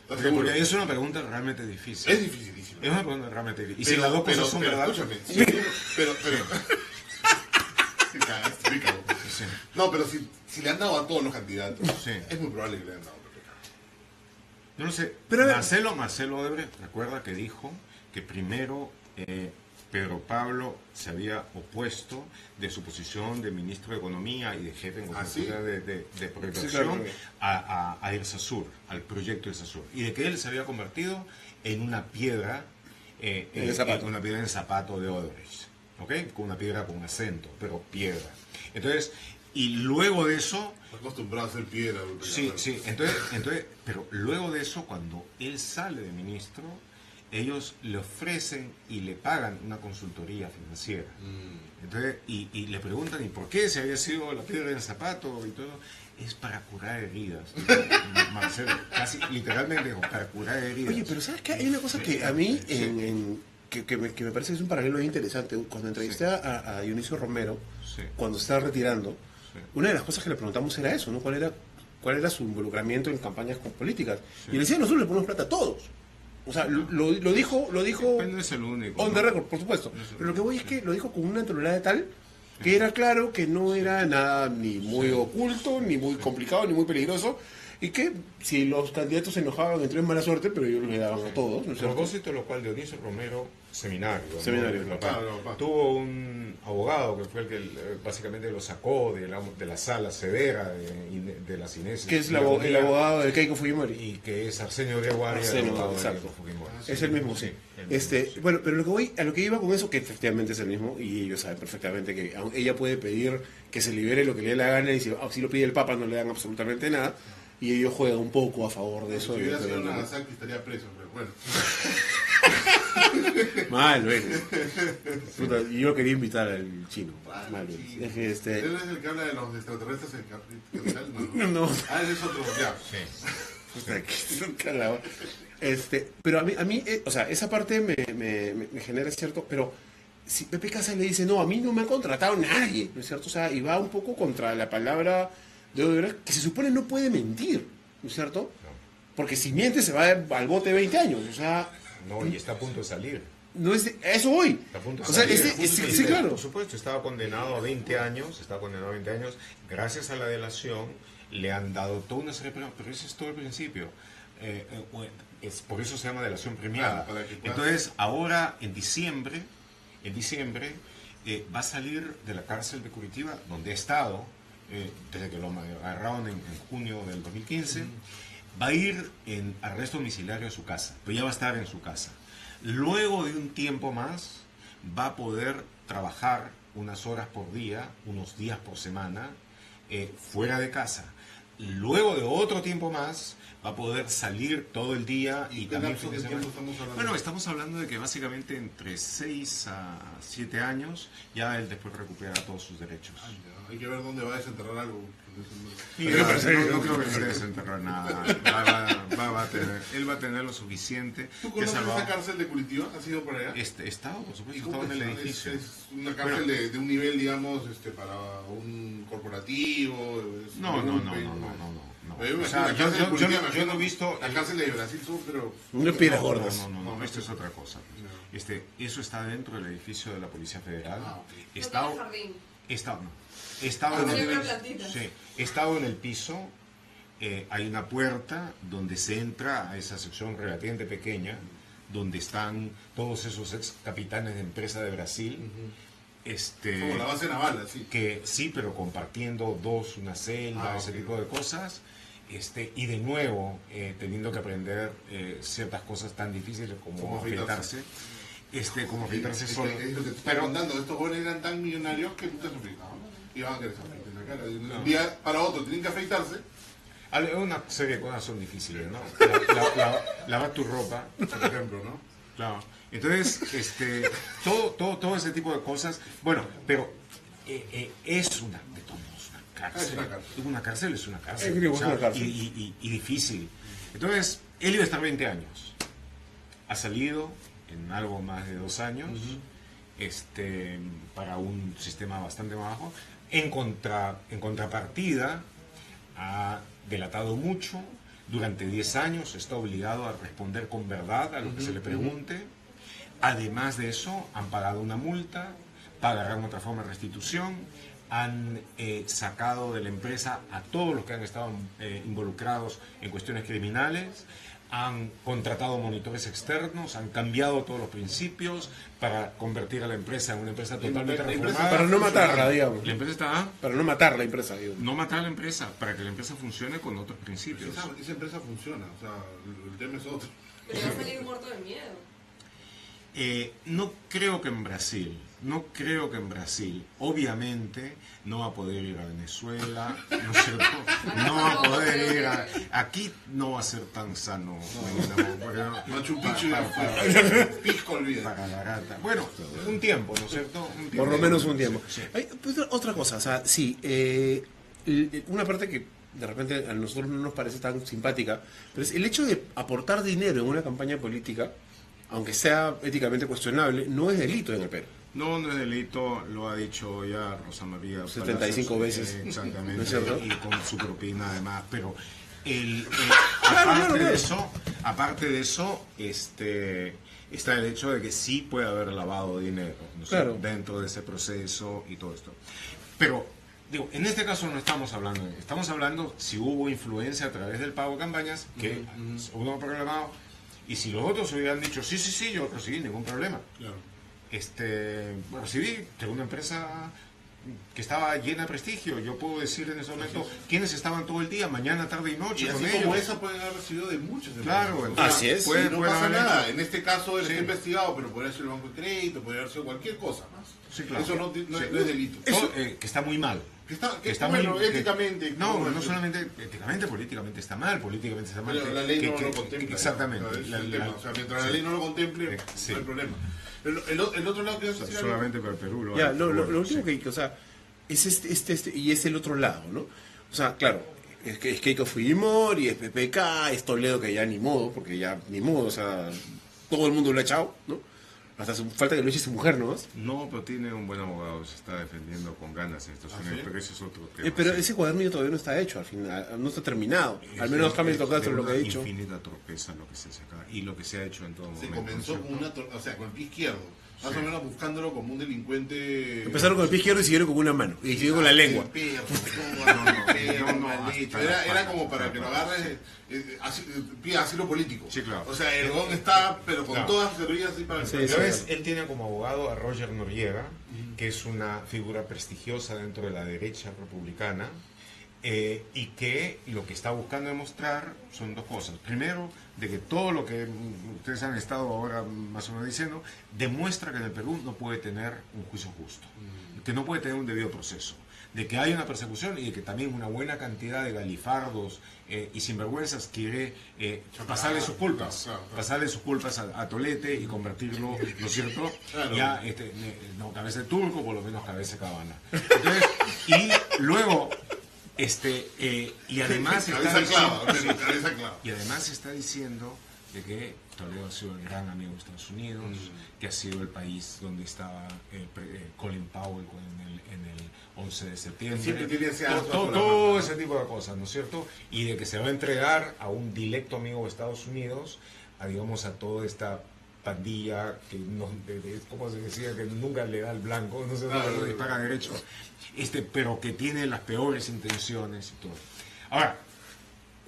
Porque es una pregunta realmente difícil. Es dificilísima. Es una pregunta realmente difícil. Y si las dos cosas son verdad... Pero... Sí. No, pero si le han dado a todos los candidatos, es muy probable que le hayan dado a PPK. Yo no sé. Pero Marcelo Odebrecht, recuerda que dijo que primero Pedro Pablo se había opuesto de su posición de ministro de Economía y de jefe en Consejería de Protección a ERSASUR, al proyecto ERSASUR, y de que él se había convertido en una piedra una piedra en zapato de Odebrecht, ¿ok? Con una piedra con acento, pero piedra. Entonces, y luego de eso... acostumbrado a hacer piedra. Sí, entonces, pero luego de eso, cuando él sale de ministro, ellos le ofrecen y le pagan una consultoría financiera. Entonces, y le preguntan, ¿y por qué? Si había sido la piedra en el zapato y todo. Es para curar heridas. Marcelo, casi literalmente para curar heridas. Oye, pero ¿sabes qué? Hay una cosa que a mí, que me parece que es un paralelo muy interesante. Cuando entrevisté a Dionisio Romero, cuando se estaba retirando, una de las cosas que le preguntamos era eso, ¿no? ¿Cuál era cuál era su involucramiento en campañas políticas. Y le decía, nosotros le ponemos plata a todos. O sea, lo dijo... Pero no es el único. On the record, por supuesto. Pero lo que voy es que lo dijo con una tonalidad tal que era claro que no era nada ni muy oculto, ni muy complicado, ni muy peligroso. Y que si los candidatos se enojaban, entró en mala suerte, pero ellos le daban a todos. ¿No es A cierto? propósito de lo cual Dionisio Romero, seminario. ¿no? Claro. Tuvo un abogado que fue el que básicamente lo sacó de la sala severa de las Inés. Que es el abogado de Keiko Fujimori. Y que es Arsenio de Guardia. Exacto. Es el mismo, sí. Bueno, pero a lo que iba con eso, que efectivamente es el mismo, y ellos saben perfectamente que ella puede pedir que se libere lo que le dé la gana, y si lo pide el Papa no le dan absolutamente nada, y ellos juegan un poco a favor de eso. Si hubiera sido Nagasaki estaría preso, pero bueno. Mal, bueno. Puta, y yo quería invitar al chino. Mal, sí. Es que ¿Él es el que habla de los extraterrestres en Capital? No. Ah, ese es otro, ya. Pero a mí o sea, esa parte me genera cierto, pero si Pepe Casa le dice, no, a mí no me ha contratado nadie, ¿no es cierto? O sea, y va un poco contra la palabra de Odebrecht, que se supone no puede mentir, ¿no es cierto? Porque si miente se va al bote de 20 años, o sea... No, y está a punto de salir. No es a eso voy. Está a punto de o sea, salir. sí, claro. Por supuesto, estaba condenado a 20 años, gracias a la delación le han dado toda una serie de premios, pero ese es todo el principio. Por eso se llama delación premiada. Entonces, ahora en diciembre va a salir de la cárcel de Curitiba, donde ha estado, desde que lo agarraron en junio del 2015, va a ir en arresto domiciliario a su casa, pero ya va a estar en su casa. Luego de un tiempo más, va a poder trabajar unas horas por día, unos días por semana, fuera de casa. Luego de otro tiempo más, va a poder salir todo el día y también fin de semana. Bueno, estamos hablando de que básicamente entre 6 a 7 años ya él después recupera todos sus derechos. Hay que ver dónde va a desenterrar algo. No creo que se desenterrar nada. Él va a tener lo suficiente. ¿Tú conoces esa cárcel de Curitiba? ¿Has ido por allá? He estado, por supuesto, estaba en el edificio. Es una cárcel de un nivel, digamos, para un corporativo. No. O sea, yo no he visto la cárcel de Brasil, pero no piedras gordas. No, esto es otra cosa. Eso está dentro del edificio de la Policía Federal. He estado en el piso. Hay una puerta donde se entra a esa sección relativamente pequeña, donde están todos esos ex capitanes de empresa de Brasil. Como la base naval, así. Que sí, pero compartiendo una celda, ese tipo de cosas. Y de nuevo, teniendo que aprender ciertas cosas tan difíciles como afeitarse. Como afeitarse solo. Pero contando, estos jóvenes eran tan millonarios que nunca se afeitaban. Iban a querer afeitarse en la cara. De un día para otro tienen que afeitarse. Una serie de cosas son difíciles, ¿no? Lavar tu ropa, por ejemplo, ¿no? Claro. Entonces, todo ese tipo de cosas. Bueno, pero es una cárcel. Una cárcel es una cárcel. O sea, y difícil. Entonces, él iba a estar 20 años. Ha salido en algo más de 2 años, para un sistema bastante bajo. En contrapartida, ha delatado mucho. Durante 10 años está obligado a responder con verdad a lo que se le pregunte. Además de eso, han pagado una multa, pagarán otra forma de restitución, han sacado de la empresa a todos los que han estado involucrados en cuestiones criminales, han contratado monitores externos, han cambiado todos los principios para convertir a la empresa en una empresa totalmente reformada. Para no matarla, digamos. La empresa está... Para no matar la empresa, digamos. No matar a la empresa, para que la empresa funcione con otros principios. Esa empresa funciona, o sea, el tema es otro. Pero va a salir muerto de miedo. No creo que en Brasil, obviamente no va a poder ir a Venezuela, ¿no es cierto? No va a poder ir aquí no va a ser tan sano. Machu Picchu Pisco olvida. Para la gata. Bueno, un tiempo, ¿no es cierto? Por lo menos un tiempo. Sí. Pues, otra cosa, o sea, sí, una parte que de repente a nosotros no nos parece tan simpática, pero es el hecho de aportar dinero en una campaña política, aunque sea éticamente cuestionable, no es delito en el Perú. No, no es delito, lo ha dicho ya Rosa María 75 Palacios, veces. Exactamente, ¿No es cierto? y con su propina además, pero Claro. aparte de eso, está el hecho de que sí puede haber lavado dinero, ¿no es cierto? Dentro de ese proceso y todo esto. Pero, digo, en este caso no estamos hablando, estamos hablando si hubo influencia a través del pago de campañas, que uno ha programado, y si los otros hubieran dicho, sí, yo recibí, ningún problema. Claro. Recibí de una empresa que estaba llena de prestigio. Yo puedo decir en ese momento quiénes estaban todo el día, mañana, tarde y noche, Y así con como ellos. esa pueden haber recibido de muchos. Claro, así es. Y no pasa haber nada. hecho. En este caso él está investigado, pero podría ser el banco de crédito, podría haber sido cualquier cosa más. Sí, claro. Eso no es delito. Que está muy mal. Que está bueno, éticamente. No solamente éticamente, políticamente está mal, políticamente está mal. Pero la ley no lo contempla. Exactamente. O sea, mientras la ley no lo contemple, no hay problema. El otro lado que yo solamente para el Perú lo Ya, hay. lo último que, o sea, es y es el otro lado, ¿no? O sea, claro, es Keiko Fujimori, es PPK, es Toledo, que ya ni modo, porque ya ni modo, o sea, todo el mundo lo ha echado, ¿no? Hasta falta que lo eche su mujer, ¿no? No, pero tiene un buen abogado, se está defendiendo con ganas en Estados Unidos, pero ese es otro tema. Pero ese cuadernillo todavía no está hecho, al final, no está terminado. Al menos Hamilton Castro lo que ha dicho. Infinita torpeza lo que se hace acá y lo que se ha hecho en todo se momento. comenzó con el pie izquierdo, más o menos buscándolo como un delincuente. Empezaron con el pie izquierdo y siguieron con una mano. Y siguieron con la lengua. Era como para que lo agarres, pide asilo político. Sí, claro. O sea, el GON está, pero con todas las teorías así para Él tiene como abogado a Roger Noriega, que es una figura prestigiosa dentro de la derecha republicana, y que lo que está buscando demostrar son dos cosas. Primero, de que todo lo que ustedes han estado ahora más o menos diciendo, demuestra que en el Perú no puede tener un juicio justo, que no puede tener un debido proceso, de que hay una persecución y de que también una buena cantidad de galifardos y sinvergüenzas quiere pasarle sus culpas, pasarle sus culpas a Tolete y convertirlo, ¿no es cierto? Claro. Ya, no cabeza de turco, por lo menos cabeza de cabana. Entonces, y luego, y además está diciendo de que Toledo ha sido el gran amigo de Estados Unidos, que ha sido el país donde estaba Colin Powell en el 11 de septiembre. Siempre tiene ese todo ese tipo de cosas, ¿no es cierto? Y de que se va a entregar a un directo amigo de Estados Unidos, digamos, a toda esta pandilla que como se decía, que nunca le da el blanco, no sé, no dispara derecho, pero que tiene las peores intenciones y todo. Ahora,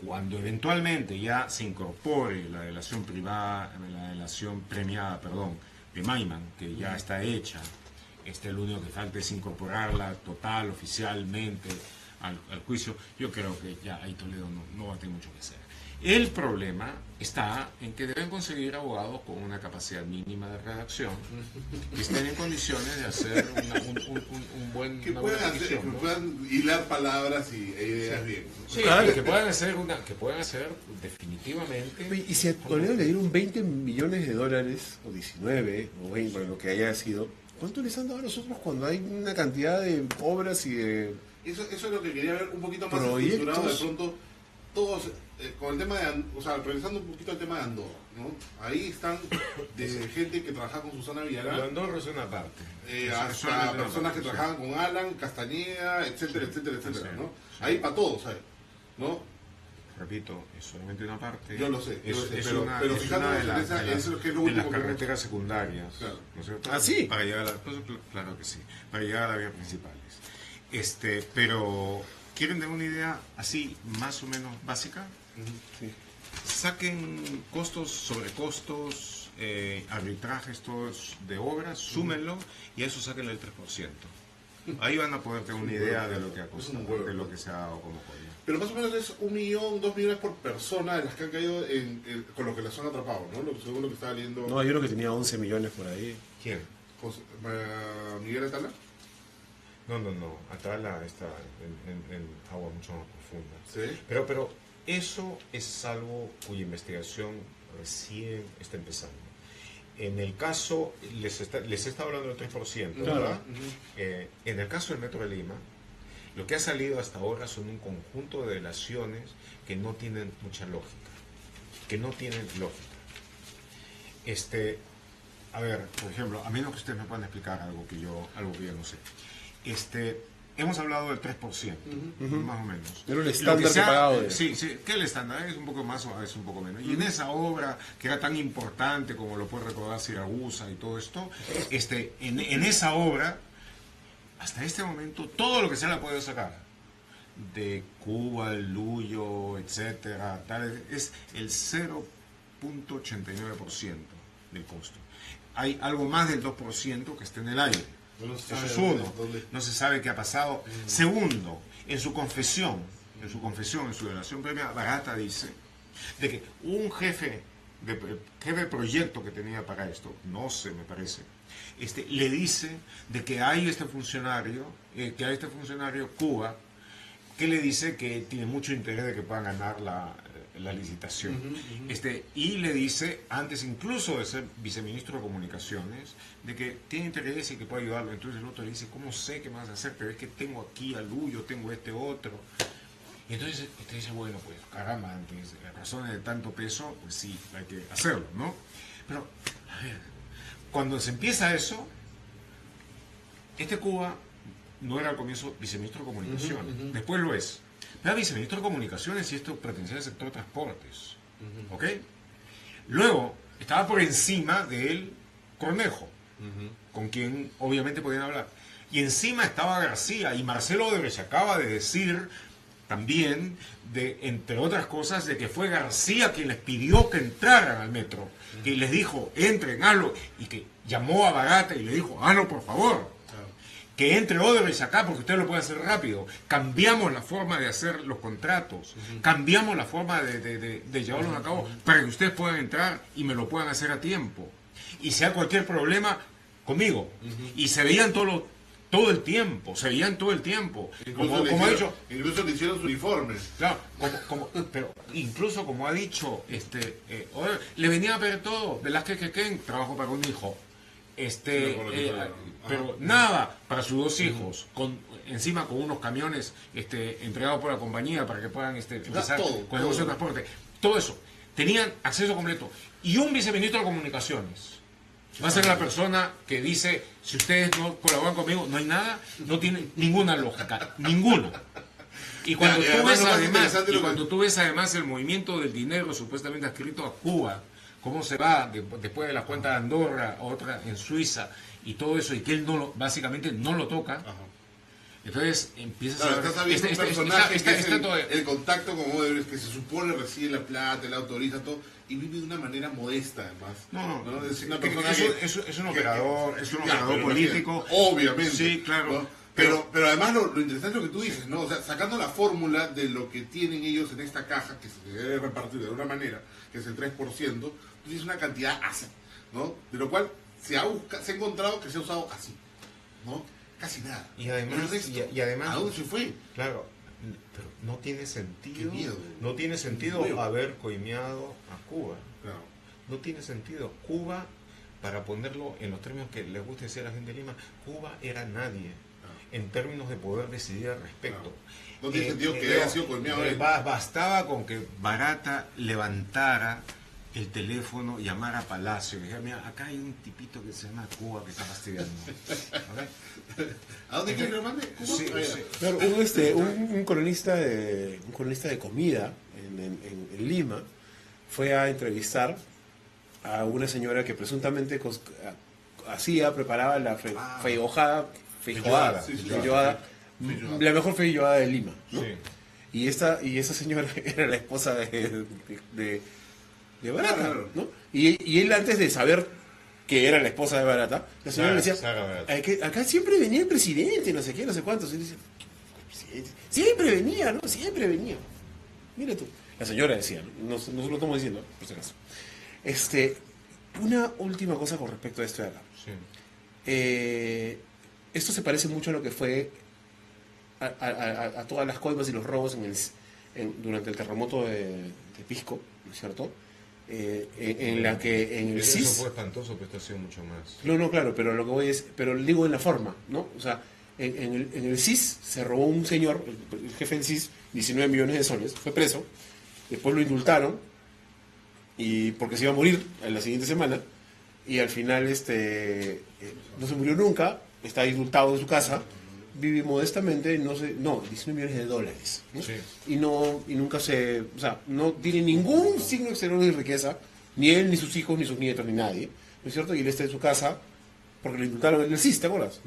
cuando eventualmente ya se incorpore la delación premiada, de Maiman, que ya está hecha, lo único que falta es incorporarla total, oficialmente al juicio, yo creo que ya ahí Toledo no va a tener mucho que hacer. El problema está en que deben conseguir abogados con una capacidad mínima de redacción que estén en condiciones de hacer un buen que puedan hilar palabras y ideas bien. Sí, claro. que puedan hacer definitivamente. Y si a Toledo le dieron 20 millones de dólares, o 19, o 20, lo que haya sido, ¿cuánto les han dado a nosotros cuando hay una cantidad de obras y de Eso es lo que quería ver un poquito más estructurado de pronto. Todos, con el tema revisando un poquito el tema de Andorra, ¿no? Ahí están desde gente que trabajaba con Susana Villarán. Andorra es una parte. Hasta personas que trabajaban con Alan, Castañeda, etcétera, ¿no? Ahí para todos hay, ¿no? Repito, es solamente una parte. Yo lo sé, pero fijándonos en eso es que es lo último las carreteras secundarias, claro. ¿no es cierto? ¿Ah, sí? Para llegar claro que sí, para llegar a las vías principales. Pero ¿quieren tener una idea así más o menos básica? Sí. Saquen costos sobre costos, arbitrajes todos de obras, súmenlo y a eso sáquenle el 3%. Ahí van a poder tener una idea de lo que ha costado, de lo que se ha dado como colla. Pero más o menos es 1 millón, 2 millones por persona de las que han caído con lo que las han atrapado, ¿no? Según lo que estaba leyendo. No, hay uno que tenía 11 millones por ahí. ¿Quién? ¿Miguel Atala? No. Atala está en agua mucho más profunda. ¿Sí? Pero eso es algo cuya investigación recién está empezando. En el caso, les está hablando del 3%, ¿verdad? En el caso del Metro de Lima, lo que ha salido hasta ahora son un conjunto de delaciones que no tienen mucha lógica. A ver, por ejemplo, a menos que ustedes me puedan explicar algo que yo no sé. Hemos hablado del 3%, más o menos. Pero el estándar que pagado de... Sí, que el estándar es un poco más o es un poco menos. Y en esa obra, que era tan importante como lo puede recordar Siragusa y todo esto, en esa obra, hasta este momento, todo lo que se le ha podido sacar de Cuba, el Luyo, etcétera, tal, es el 0.89% del costo. Hay algo más del 2% que está en el aire. Eso es uno. No se sabe qué ha pasado. Segundo, en su confesión, en su declaración previa, Barata dice de que un jefe de proyecto que tenía para esto, no sé, me parece, le dice de que hay este funcionario Cuba, que le dice que tiene mucho interés de que puedan ganar la licitación. Y le dice, antes incluso de ser viceministro de Comunicaciones, de que tiene interés y que puede ayudarlo. Entonces el otro le dice, ¿cómo sé qué me vas a hacer? Pero es que tengo aquí a Luyo, tengo este otro. Y entonces usted dice, bueno, pues caramba, antes, razones de tanto peso, pues sí, hay que hacerlo, ¿no? Pero, a ver, cuando se empieza eso, Cuba no era al comienzo viceministro de Comunicaciones, después lo es. Era viceministro de Comunicaciones y esto pertenecía al sector de transportes. ¿Ok? Luego, estaba por encima de él Cornejo, con quien obviamente podían hablar. Y encima estaba García, y Marcelo Odebrecht acaba de decir también, entre otras cosas, de que fue García quien les pidió que entraran al metro, que les dijo, entren, hazlo, y que llamó a Barata y le dijo, hazlo por favor. Que entre Odebrecht acá porque usted lo puede hacer rápido. Cambiamos la forma de hacer los contratos, cambiamos la forma de llevarlos a cabo para que ustedes puedan entrar y me lo puedan hacer a tiempo. Y sea cualquier problema, conmigo. Y se veían todo el tiempo, como ha dicho. Incluso le hicieron su uniforme. Claro, pero incluso como ha dicho, le venía a ver todo. Velázquez Quequén trabajó para un hijo. Pero nada para sus dos hijos, encima con unos camiones entregados por la compañía para que puedan empezar con el negocio de transporte. Todo eso. Tenían acceso completo. Y un viceministro de Comunicaciones va a ser la persona que dice, si ustedes no colaboran conmigo, no hay nada, no tiene ninguna lógica, ninguna. Y cuando tú ves además el movimiento del dinero supuestamente adscrito a Cuba, cómo se va después de la cuenta de Andorra, otra en Suiza, y todo eso, y que él básicamente no lo toca. Entonces empiezas a ver... Estás viendo un personaje que es el contacto con Odebrecht, que se supone recibe la plata, le autoriza todo, y vive de una manera modesta, además. No. Es una persona es un operador, político. Obviamente. Sí, claro. ¿no? Pero además lo interesante es lo que tú dices, ¿no? O sea, sacando la fórmula de lo que tienen ellos en esta caja, que se debe repartir de alguna manera, que es el 3%, tú tienes una cantidad así, ¿no? De lo cual se ha encontrado que se ha usado así, ¿no? Casi nada. Y además ¿a dónde se fue? Claro, pero no tiene sentido. Qué miedo. No tiene sentido haber coimeado a Cuba. Claro. No tiene sentido. Cuba, para ponerlo en los términos que les gusta decir a la gente de Lima, Cuba era nadie en términos de poder decidir al respecto. No tiene sentido que haya sido coimeado. Bastaba con que Barata levantara el teléfono, llamara a Palacio y dijera, mira, acá hay un tipito que se llama Cuba que está fastidiando. ¿Okay? ¿A dónde quieres que lo mande? ¿Cuba? Sí. Claro, un cronista de comida en Lima fue a entrevistar a una señora que presuntamente preparaba la feijoada, la mejor feijoada de Lima, ¿no? Sí. Y esa señora era la esposa de Barata, claro. ¿no? Y él, antes de saber que era la esposa de Barata, la señora le decía, acá siempre venía el presidente, no sé qué, no sé cuántos. Y dice, siempre venía, ¿no? Siempre venía. Mira tú. La señora decía, no lo estamos diciendo, por si acaso. Una última cosa con respecto a esto de acá. Sí. Esto se parece mucho a lo que fue a todas las coimas y los robos durante el terremoto de Pisco, ¿no es cierto? En la que en el CIS... Eso fue espantoso, pero esto ha sido mucho más. No, claro, pero lo que voy es... Pero digo en la forma, ¿no? O sea, en el CIS se robó un señor, el jefe del CIS, 19 millones de soles, fue preso, después lo indultaron, y porque se iba a morir en la siguiente semana, y al final no se murió nunca, está indultado en su casa, vive modestamente, no, 19 millones de dólares. ¿No? Sí. Y nunca o sea, no tiene ningún signo exterior de riqueza, ni él, ni sus hijos, ni sus nietos, ni nadie, ¿no es cierto? Y él está en su casa porque lo indultaron en el CIS, ¿te acuerdas?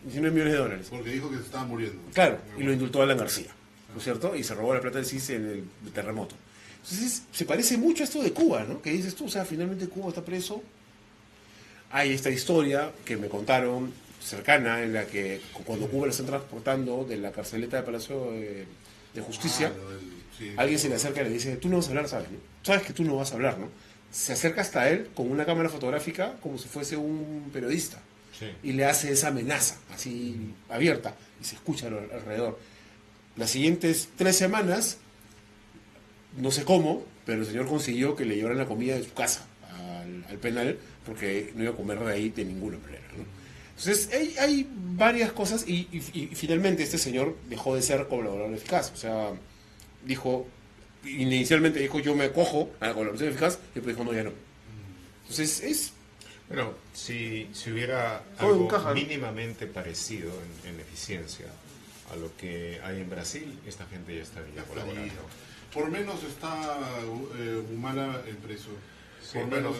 19 millones de dólares. Porque dijo que se estaba muriendo. Claro, y lo indultó Alan García, ¿no es cierto? Y se robó la plata del CIS en el terremoto. Entonces, se parece mucho a esto de Cuba, ¿no? Que dices tú, o sea, finalmente Cuba está preso. Hay esta historia que me contaron, cercana, en la que cuando Cuba la están transportando de la carceleta de Palacio de Justicia, alguien se le acerca y le dice, tú no vas a hablar, ¿sabes? ¿No? Sabes que tú no vas a hablar, ¿no? Se acerca hasta él con una cámara fotográfica como si fuese un periodista. Sí. Y le hace esa amenaza, así abierta, y se escucha alrededor. Las siguientes 3 semanas, no sé cómo, pero el señor consiguió que le llevaran la comida de su casa al penal, porque no iba a comer de ahí de ninguna manera, ¿no? Entonces, hay varias cosas, y finalmente este señor dejó de ser colaborador eficaz. O sea, inicialmente dijo, yo me acojo a la colaboración eficaz, y después dijo, no, ya no. Entonces, Bueno, si hubiera algo mínimamente parecido en eficiencia a lo que hay en Brasil, esta gente ya estaría colaborando. Por menos está Humala el preso. Sí, bueno,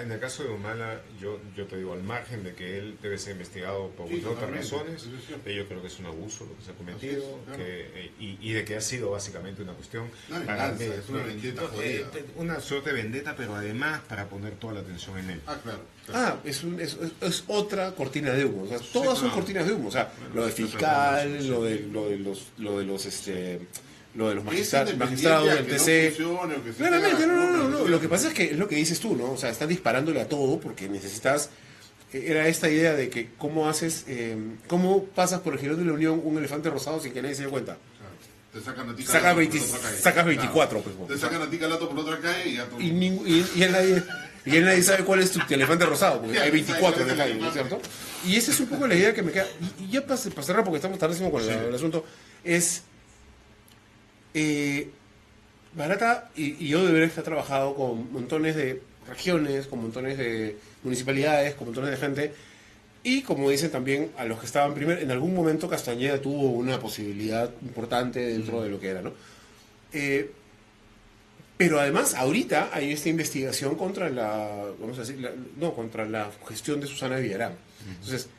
en el caso de Humala, yo te digo, al margen de que él debe ser investigado por otras razones, yo creo que es un abuso lo que se ha cometido, claro. Y de que ha sido básicamente una cuestión una suerte de vendetta, pero además para poner toda la atención en él. Claro. Es otra cortina de humo. O sea, todas son cortinas de humo. O sea, lo de fiscal, lo de los magistrados del TC. Claramente, no. Lo que pasa es que es lo que dices tú, ¿no? O sea, están disparándole a todo porque necesitas. Era esta idea de que cómo pasas por el Girón de la Unión un elefante rosado sin que nadie se dé cuenta. Te sacan a ti sacas 24, pues. Te sacan a ti calato por otra calle y ya todo. Y él nadie sabe cuál es tu elefante rosado, porque hay 24 en la calle, ¿no es cierto? Y esa es un poco la idea que me queda. Y ya para cerrar, porque estamos tardísimo con el asunto, es. Barata y yo debería estar trabajado con montones de regiones, con montones de municipalidades, con montones de gente, y como dicen también a los que estaban primero, en algún momento Castañeda tuvo una posibilidad importante dentro de lo que era, ¿no? Pero además ahorita hay esta investigación contra contra la gestión de Susana Villarán. Entonces,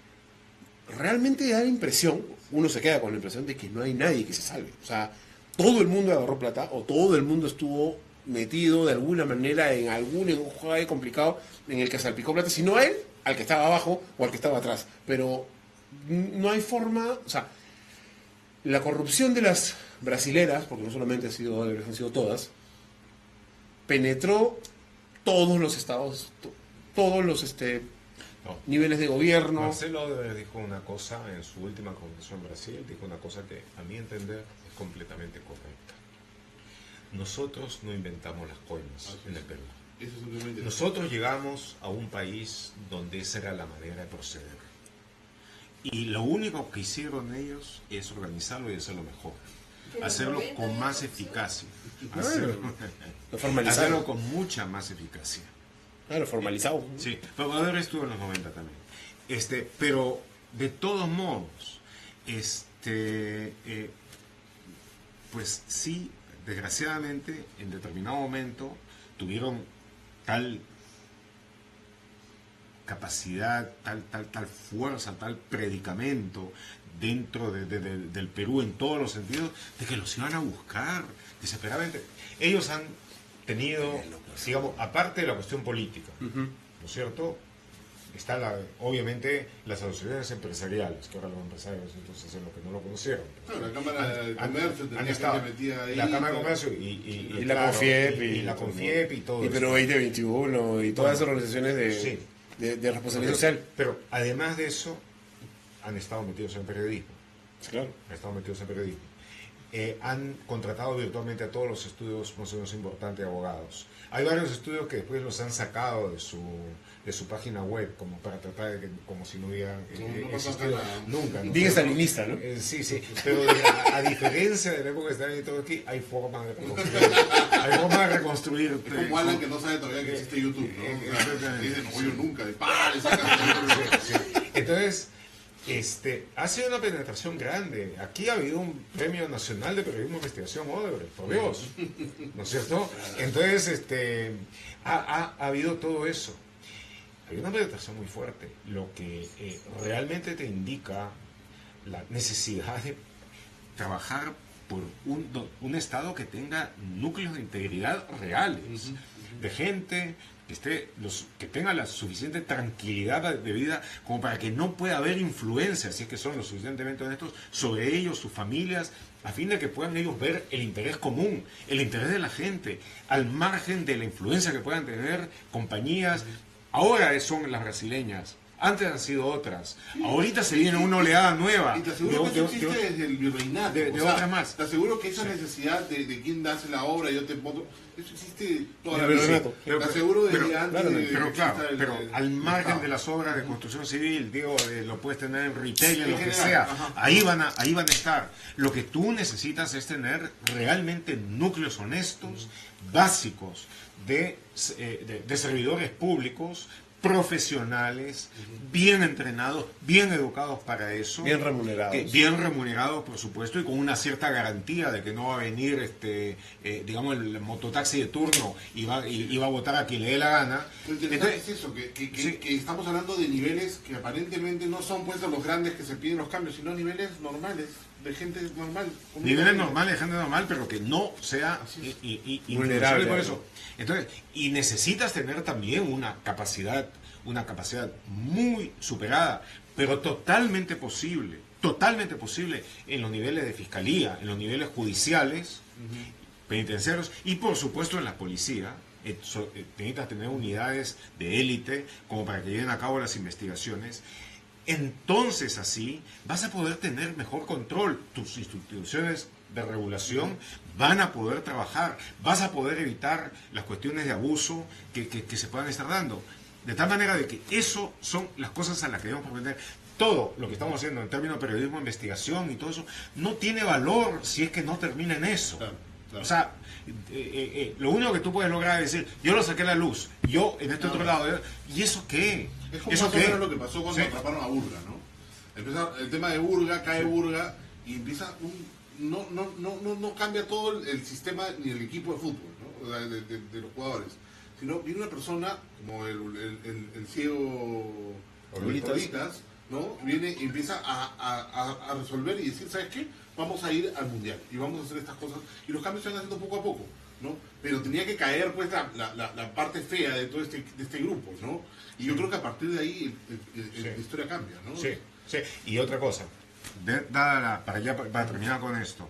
realmente da la impresión, uno se queda con la impresión de que no hay nadie que se salve. O sea, todo el mundo agarró plata o todo el mundo estuvo metido de alguna manera en algún enjuague complicado en el que salpicó plata, sino a él, al que estaba abajo o al que estaba atrás. Pero no hay forma, o sea, la corrupción de las brasileras, porque no solamente han sido todas, penetró todos los estados, todos los niveles de gobierno. Marcelo dijo una cosa en su última conversación en Brasil, dijo una cosa que a mi entender completamente correcta. Nosotros no inventamos las coimas en el Perú. Nosotros llegamos a un país donde esa era la manera de proceder. Y lo único que hicieron ellos es organizarlo y hacerlo mejor. Hacerlo con más eficacia. Hacerlo con mucha más eficacia. Claro, formalizado. Sí, pero ahora estuvo en los 90 también. Pero de todos modos, pues sí, desgraciadamente, en determinado momento tuvieron tal capacidad, tal fuerza, tal predicamento dentro del Perú en todos los sentidos, de que los iban a buscar desesperadamente. Ellos han tenido, digamos, aparte de la cuestión política, ¿no es cierto? Está obviamente las asociaciones empresariales, que ahora los empresarios entonces hacen lo que no lo conocieron. Claro, la Cámara de Comercio han estado metida ahí. La Cámara de Comercio y la CONFIEP y la CONFIEP y todo eso. Perú 2021 y todas esas organizaciones de responsabilidad social. Pero además de eso, han estado metidos en periodismo. Claro. Han estado metidos en periodismo. han contratado virtualmente a todos los estudios más o menos importantes de abogados. Hay varios estudios que después los han sacado de su página web, como para tratar de que, como si no hubieran existido nunca. ¿No? Bien estalinista, ¿no? Sí, pero a diferencia de la época de Stalin y todo aquí, hay formas de reconstruir. Hay formas de reconstruir. Es como Alan que no sabe todavía que existe YouTube, ¿no? Dicen, no, yo nunca, de ¡pah! Le sacan. Entonces, ha sido una penetración grande. Aquí ha habido un premio nacional de periodismo de investigación, Odebrecht, por Dios, ¿no es cierto? Entonces, ha habido todo eso. Hay una penetración muy fuerte, lo que realmente te indica la necesidad de trabajar por un Estado que tenga núcleos de integridad reales, de gente que tenga la suficiente tranquilidad de vida como para que no pueda haber influencia, si es que son lo suficientemente honestos, sobre ellos, sus familias, a fin de que puedan ellos ver el interés común, el interés de la gente, al margen de la influencia que puedan tener compañías. Ahora son las brasileñas, antes han sido otras. Ahorita se viene una oleada nueva. Y te aseguro que eso existe desde el virreinato. De otras más. Te aseguro que esa necesidad de quién hace la obra, yo te pongo, eso existe toda la vida. Te aseguro desde antes. Pero al margen de las obras de construcción civil, digo, lo puedes tener en retail, en lo que sea. Ahí van a estar. Lo que tú necesitas es tener realmente núcleos honestos, básicos, de servidores públicos, profesionales, bien entrenados, bien educados para eso. Bien remunerados. Bien remunerados, por supuesto, y con una cierta garantía de que no va a venir, digamos, el mototaxi de turno y va a votar a quien le dé la gana. Lo interesante es eso, que estamos hablando de niveles que aparentemente no son puestos los grandes que se piden los cambios, sino niveles normales, de gente normal. Niveles normales de gente normal, pero que no sea vulnerable por eso. Entonces, y necesitas tener también una capacidad muy superada, pero totalmente posible en los niveles de fiscalía, en los niveles judiciales, penitenciarios y por supuesto en la policía. Necesitas tener unidades de élite como para que lleven a cabo las investigaciones. Entonces así vas a poder tener mejor control. Tus instituciones de regulación van a poder trabajar, vas a poder evitar las cuestiones de abuso que se puedan estar dando. De tal manera de que eso son las cosas a las que debemos aprender. Todo lo que estamos haciendo en términos de periodismo, investigación y todo eso, no tiene valor si es que no termina en eso. Claro. O sea, lo único que tú puedes lograr es decir, yo lo saqué a la luz, yo en este otro lado, ¿y eso qué? Es como más o menos lo que pasó cuando atraparon a Burga, ¿no? El tema de Burga, cae Burga y empieza no cambia todo el sistema ni el equipo de fútbol, ¿no? O sea, de los jugadores, sino viene una persona como el ciego Olitas, ¿no? Viene y empieza a resolver y decir, ¿sabes qué? Vamos a ir al mundial y vamos a hacer estas cosas y los cambios se van haciendo poco a poco, ¿no? Pero tenía que caer pues la parte fea de todo este grupo, ¿no? Y yo creo que a partir de ahí la historia cambia, ¿no? Sí. Y otra cosa, para terminar con esto,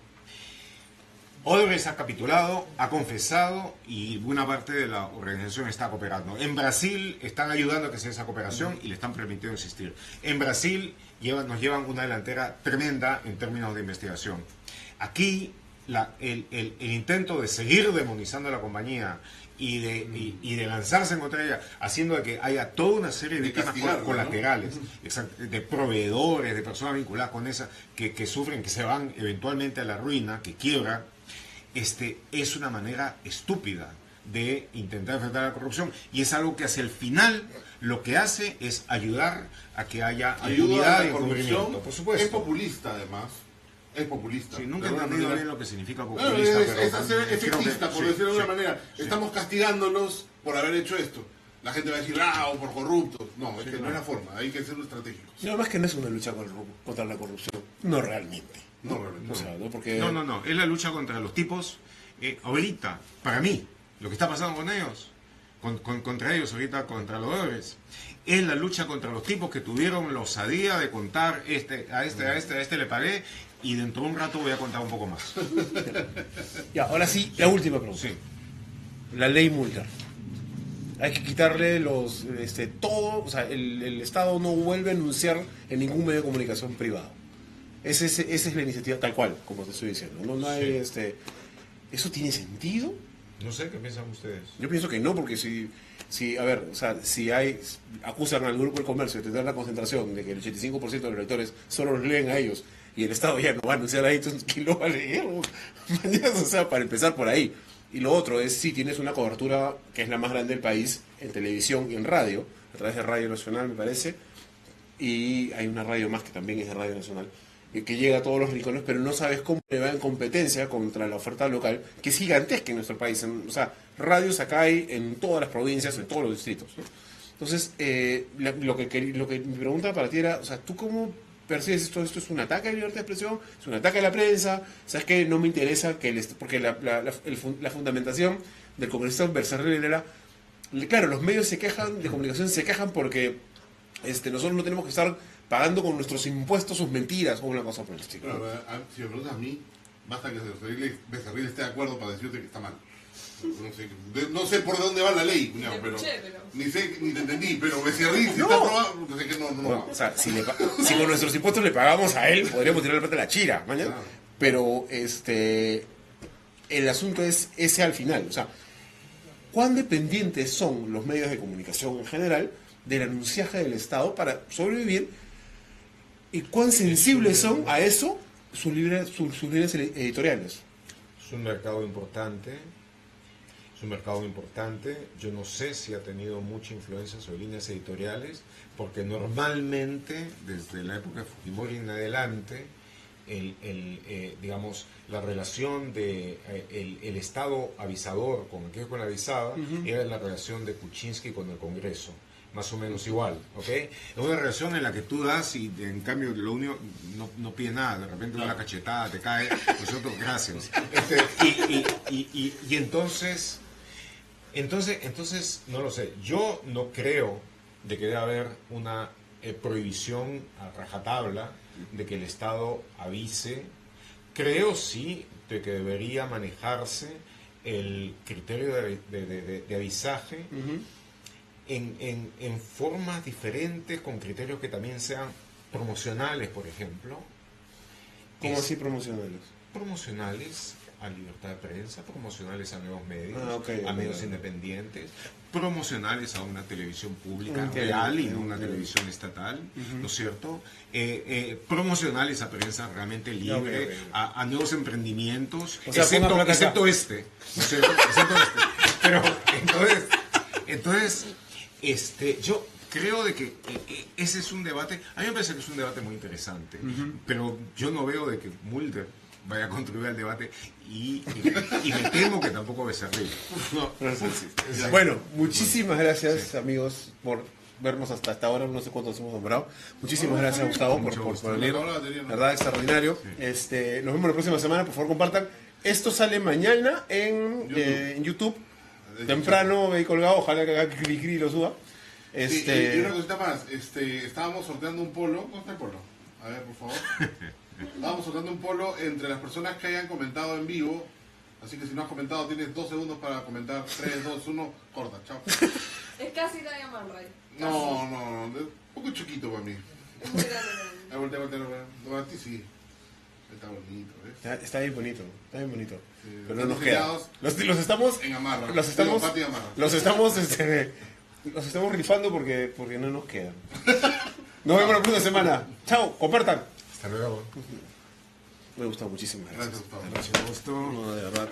Odebrecht ha capitulado, ha confesado y buena parte de la organización está cooperando. En Brasil están ayudando a que se dé esa cooperación y le están permitiendo existir. En Brasil nos llevan una delantera tremenda en términos de investigación. Aquí el intento de seguir demonizando a la compañía y de lanzarse en contra de ella, haciendo de que haya toda una serie de víctimas colaterales, ¿no? De proveedores, de personas vinculadas con esa, que sufren, que se van eventualmente a la ruina, que quiebran, es una manera estúpida de intentar enfrentar la corrupción y es algo que hacia el final lo que hace es ayudar a que haya unidad y corrupción. Por supuesto. Es populista además. Es populista. Sí, nunca he entendido bien lo que significa populista. Es hacer efectista, por decirlo de alguna manera. Estamos castigándolos por haber hecho esto. La gente va a decir, o por corruptos. No, es que no es la forma. Hay que ser estratégicos. No, más que no es una lucha contra la corrupción. No realmente. No, realmente. O sea, ¿no? Porque... No. Es la lucha contra los tipos. Ahorita, para mí, lo que está pasando con ellos, contra ellos ahorita, contra los Odebrecht, es la lucha contra los tipos que tuvieron la osadía de contar a este le pagué y dentro de un rato voy a contar un poco más. Ya, ahora sí, la última pregunta. Sí. La ley Mulder. Hay que quitarle todo, o sea, el Estado no vuelve a anunciar en ningún medio de comunicación privado. Esa es la iniciativa tal cual, como te estoy diciendo. No hay, ¿eso tiene sentido? No sé, ¿qué piensan ustedes? Yo pienso que no, porque a ver, o sea, si acusan al Grupo del Comercio de tener la concentración de que el 85% de los lectores solo los leen a ellos y el Estado ya no va a anunciar ahí, entonces ¿quién lo va a leer? O sea, para empezar por ahí. Y lo otro es, si tienes una cobertura que es la más grande del país en televisión y en radio, a través de Radio Nacional, me parece, y hay una radio más que también es de Radio Nacional, que llega a todos los rincones, pero no sabes cómo le va en competencia contra la oferta local, que es gigantesca en nuestro país. O sea, radios acá hay en todas las provincias, en todos los distritos, ¿no? Entonces, lo que mi pregunta para ti era, o sea, ¿tú cómo percibes esto? ¿Esto es un ataque a la libertad de expresión? ¿Es un ataque a la prensa? ¿Sabes qué? No me interesa que porque la fundamentación del congresista Becerril era, claro, los medios de comunicación se quejan porque nosotros no tenemos que estar pagando con nuestros impuestos sus mentiras o una cosa por el estilo. Bueno, si me preguntas a mí, basta que Becerril esté de acuerdo para decirte que está mal. No sé por dónde va la ley, cuñado, pero ni te entendí, pero Becerril si está aprobado, no sé que no va. O sea, si con nuestros impuestos le pagamos a él, podríamos tirar la plata a la chira, mañana. Claro. Pero el asunto es ese al final, o sea, ¿cuán dependientes son los medios de comunicación en general del anunciaje del Estado para sobrevivir? ¿Y cuán sensibles son a eso sus líneas editoriales? Es un mercado importante. Yo no sé si ha tenido mucha influencia sobre líneas editoriales, porque normalmente, desde la época de Fujimori en adelante, digamos, la relación de el Estado avisador con el que es con la avisada era la relación de Kuczynski con el Congreso. Más o menos igual, ¿ok? Es una relación en la que tú das y en cambio lo único no pide nada, de repente una cachetada te cae, nosotros gracias. Y entonces no lo sé, yo no creo de que debe haber una prohibición a rajatabla de que el Estado avise. Creo sí de que debería manejarse el criterio de avisaje en formas diferentes, con criterios que también sean promocionales, por ejemplo. ¿Cómo así promocionales? Promocionales a libertad de prensa, promocionales a nuevos medios, a medios independientes, promocionales a una televisión pública real y no una televisión estatal, ¿no es cierto? Promocionales a prensa realmente libre, a nuevos emprendimientos, o sea, excepto ¿no es cierto? Excepto Pero entonces yo creo de que ese es un debate, a mí me parece que es un debate muy interesante, pero yo no veo de que Mulder vaya a contribuir al debate y me temo que tampoco Becerril. Bueno, muchísimas gracias amigos por vernos hasta ahora, no sé cuántos hemos nombrado. Muchísimas gracias Gustavo por venir, verdad extraordinario. Nos vemos la próxima semana, por favor compartan. Esto sale mañana en YouTube. Temprano he colgado, ojalá que haga Cri lo suba. Sí, y una cosita más, estábamos sorteando un polo. ¿Dónde está el polo? A ver, por favor. Estábamos sorteando un polo entre las personas que hayan comentado en vivo. Así que si no has comentado, tienes 2 segundos para comentar. 3, 2, 1, corta, chao. Es casi Diane Manray. No, un poco chiquito para mí. Voltea. No, a ti sí. Está bonito, ¿ves? Está bien bonito. Sí, pero no nos queda. Los estamos en Amarra. Los estamos rifando porque no nos quedan. Nos vemos la próxima semana. Chao, compartan. Hasta luego. Me ha gustado muchísimo. Gracias, Gustavo. Gracias, Gustavo. No, de verdad.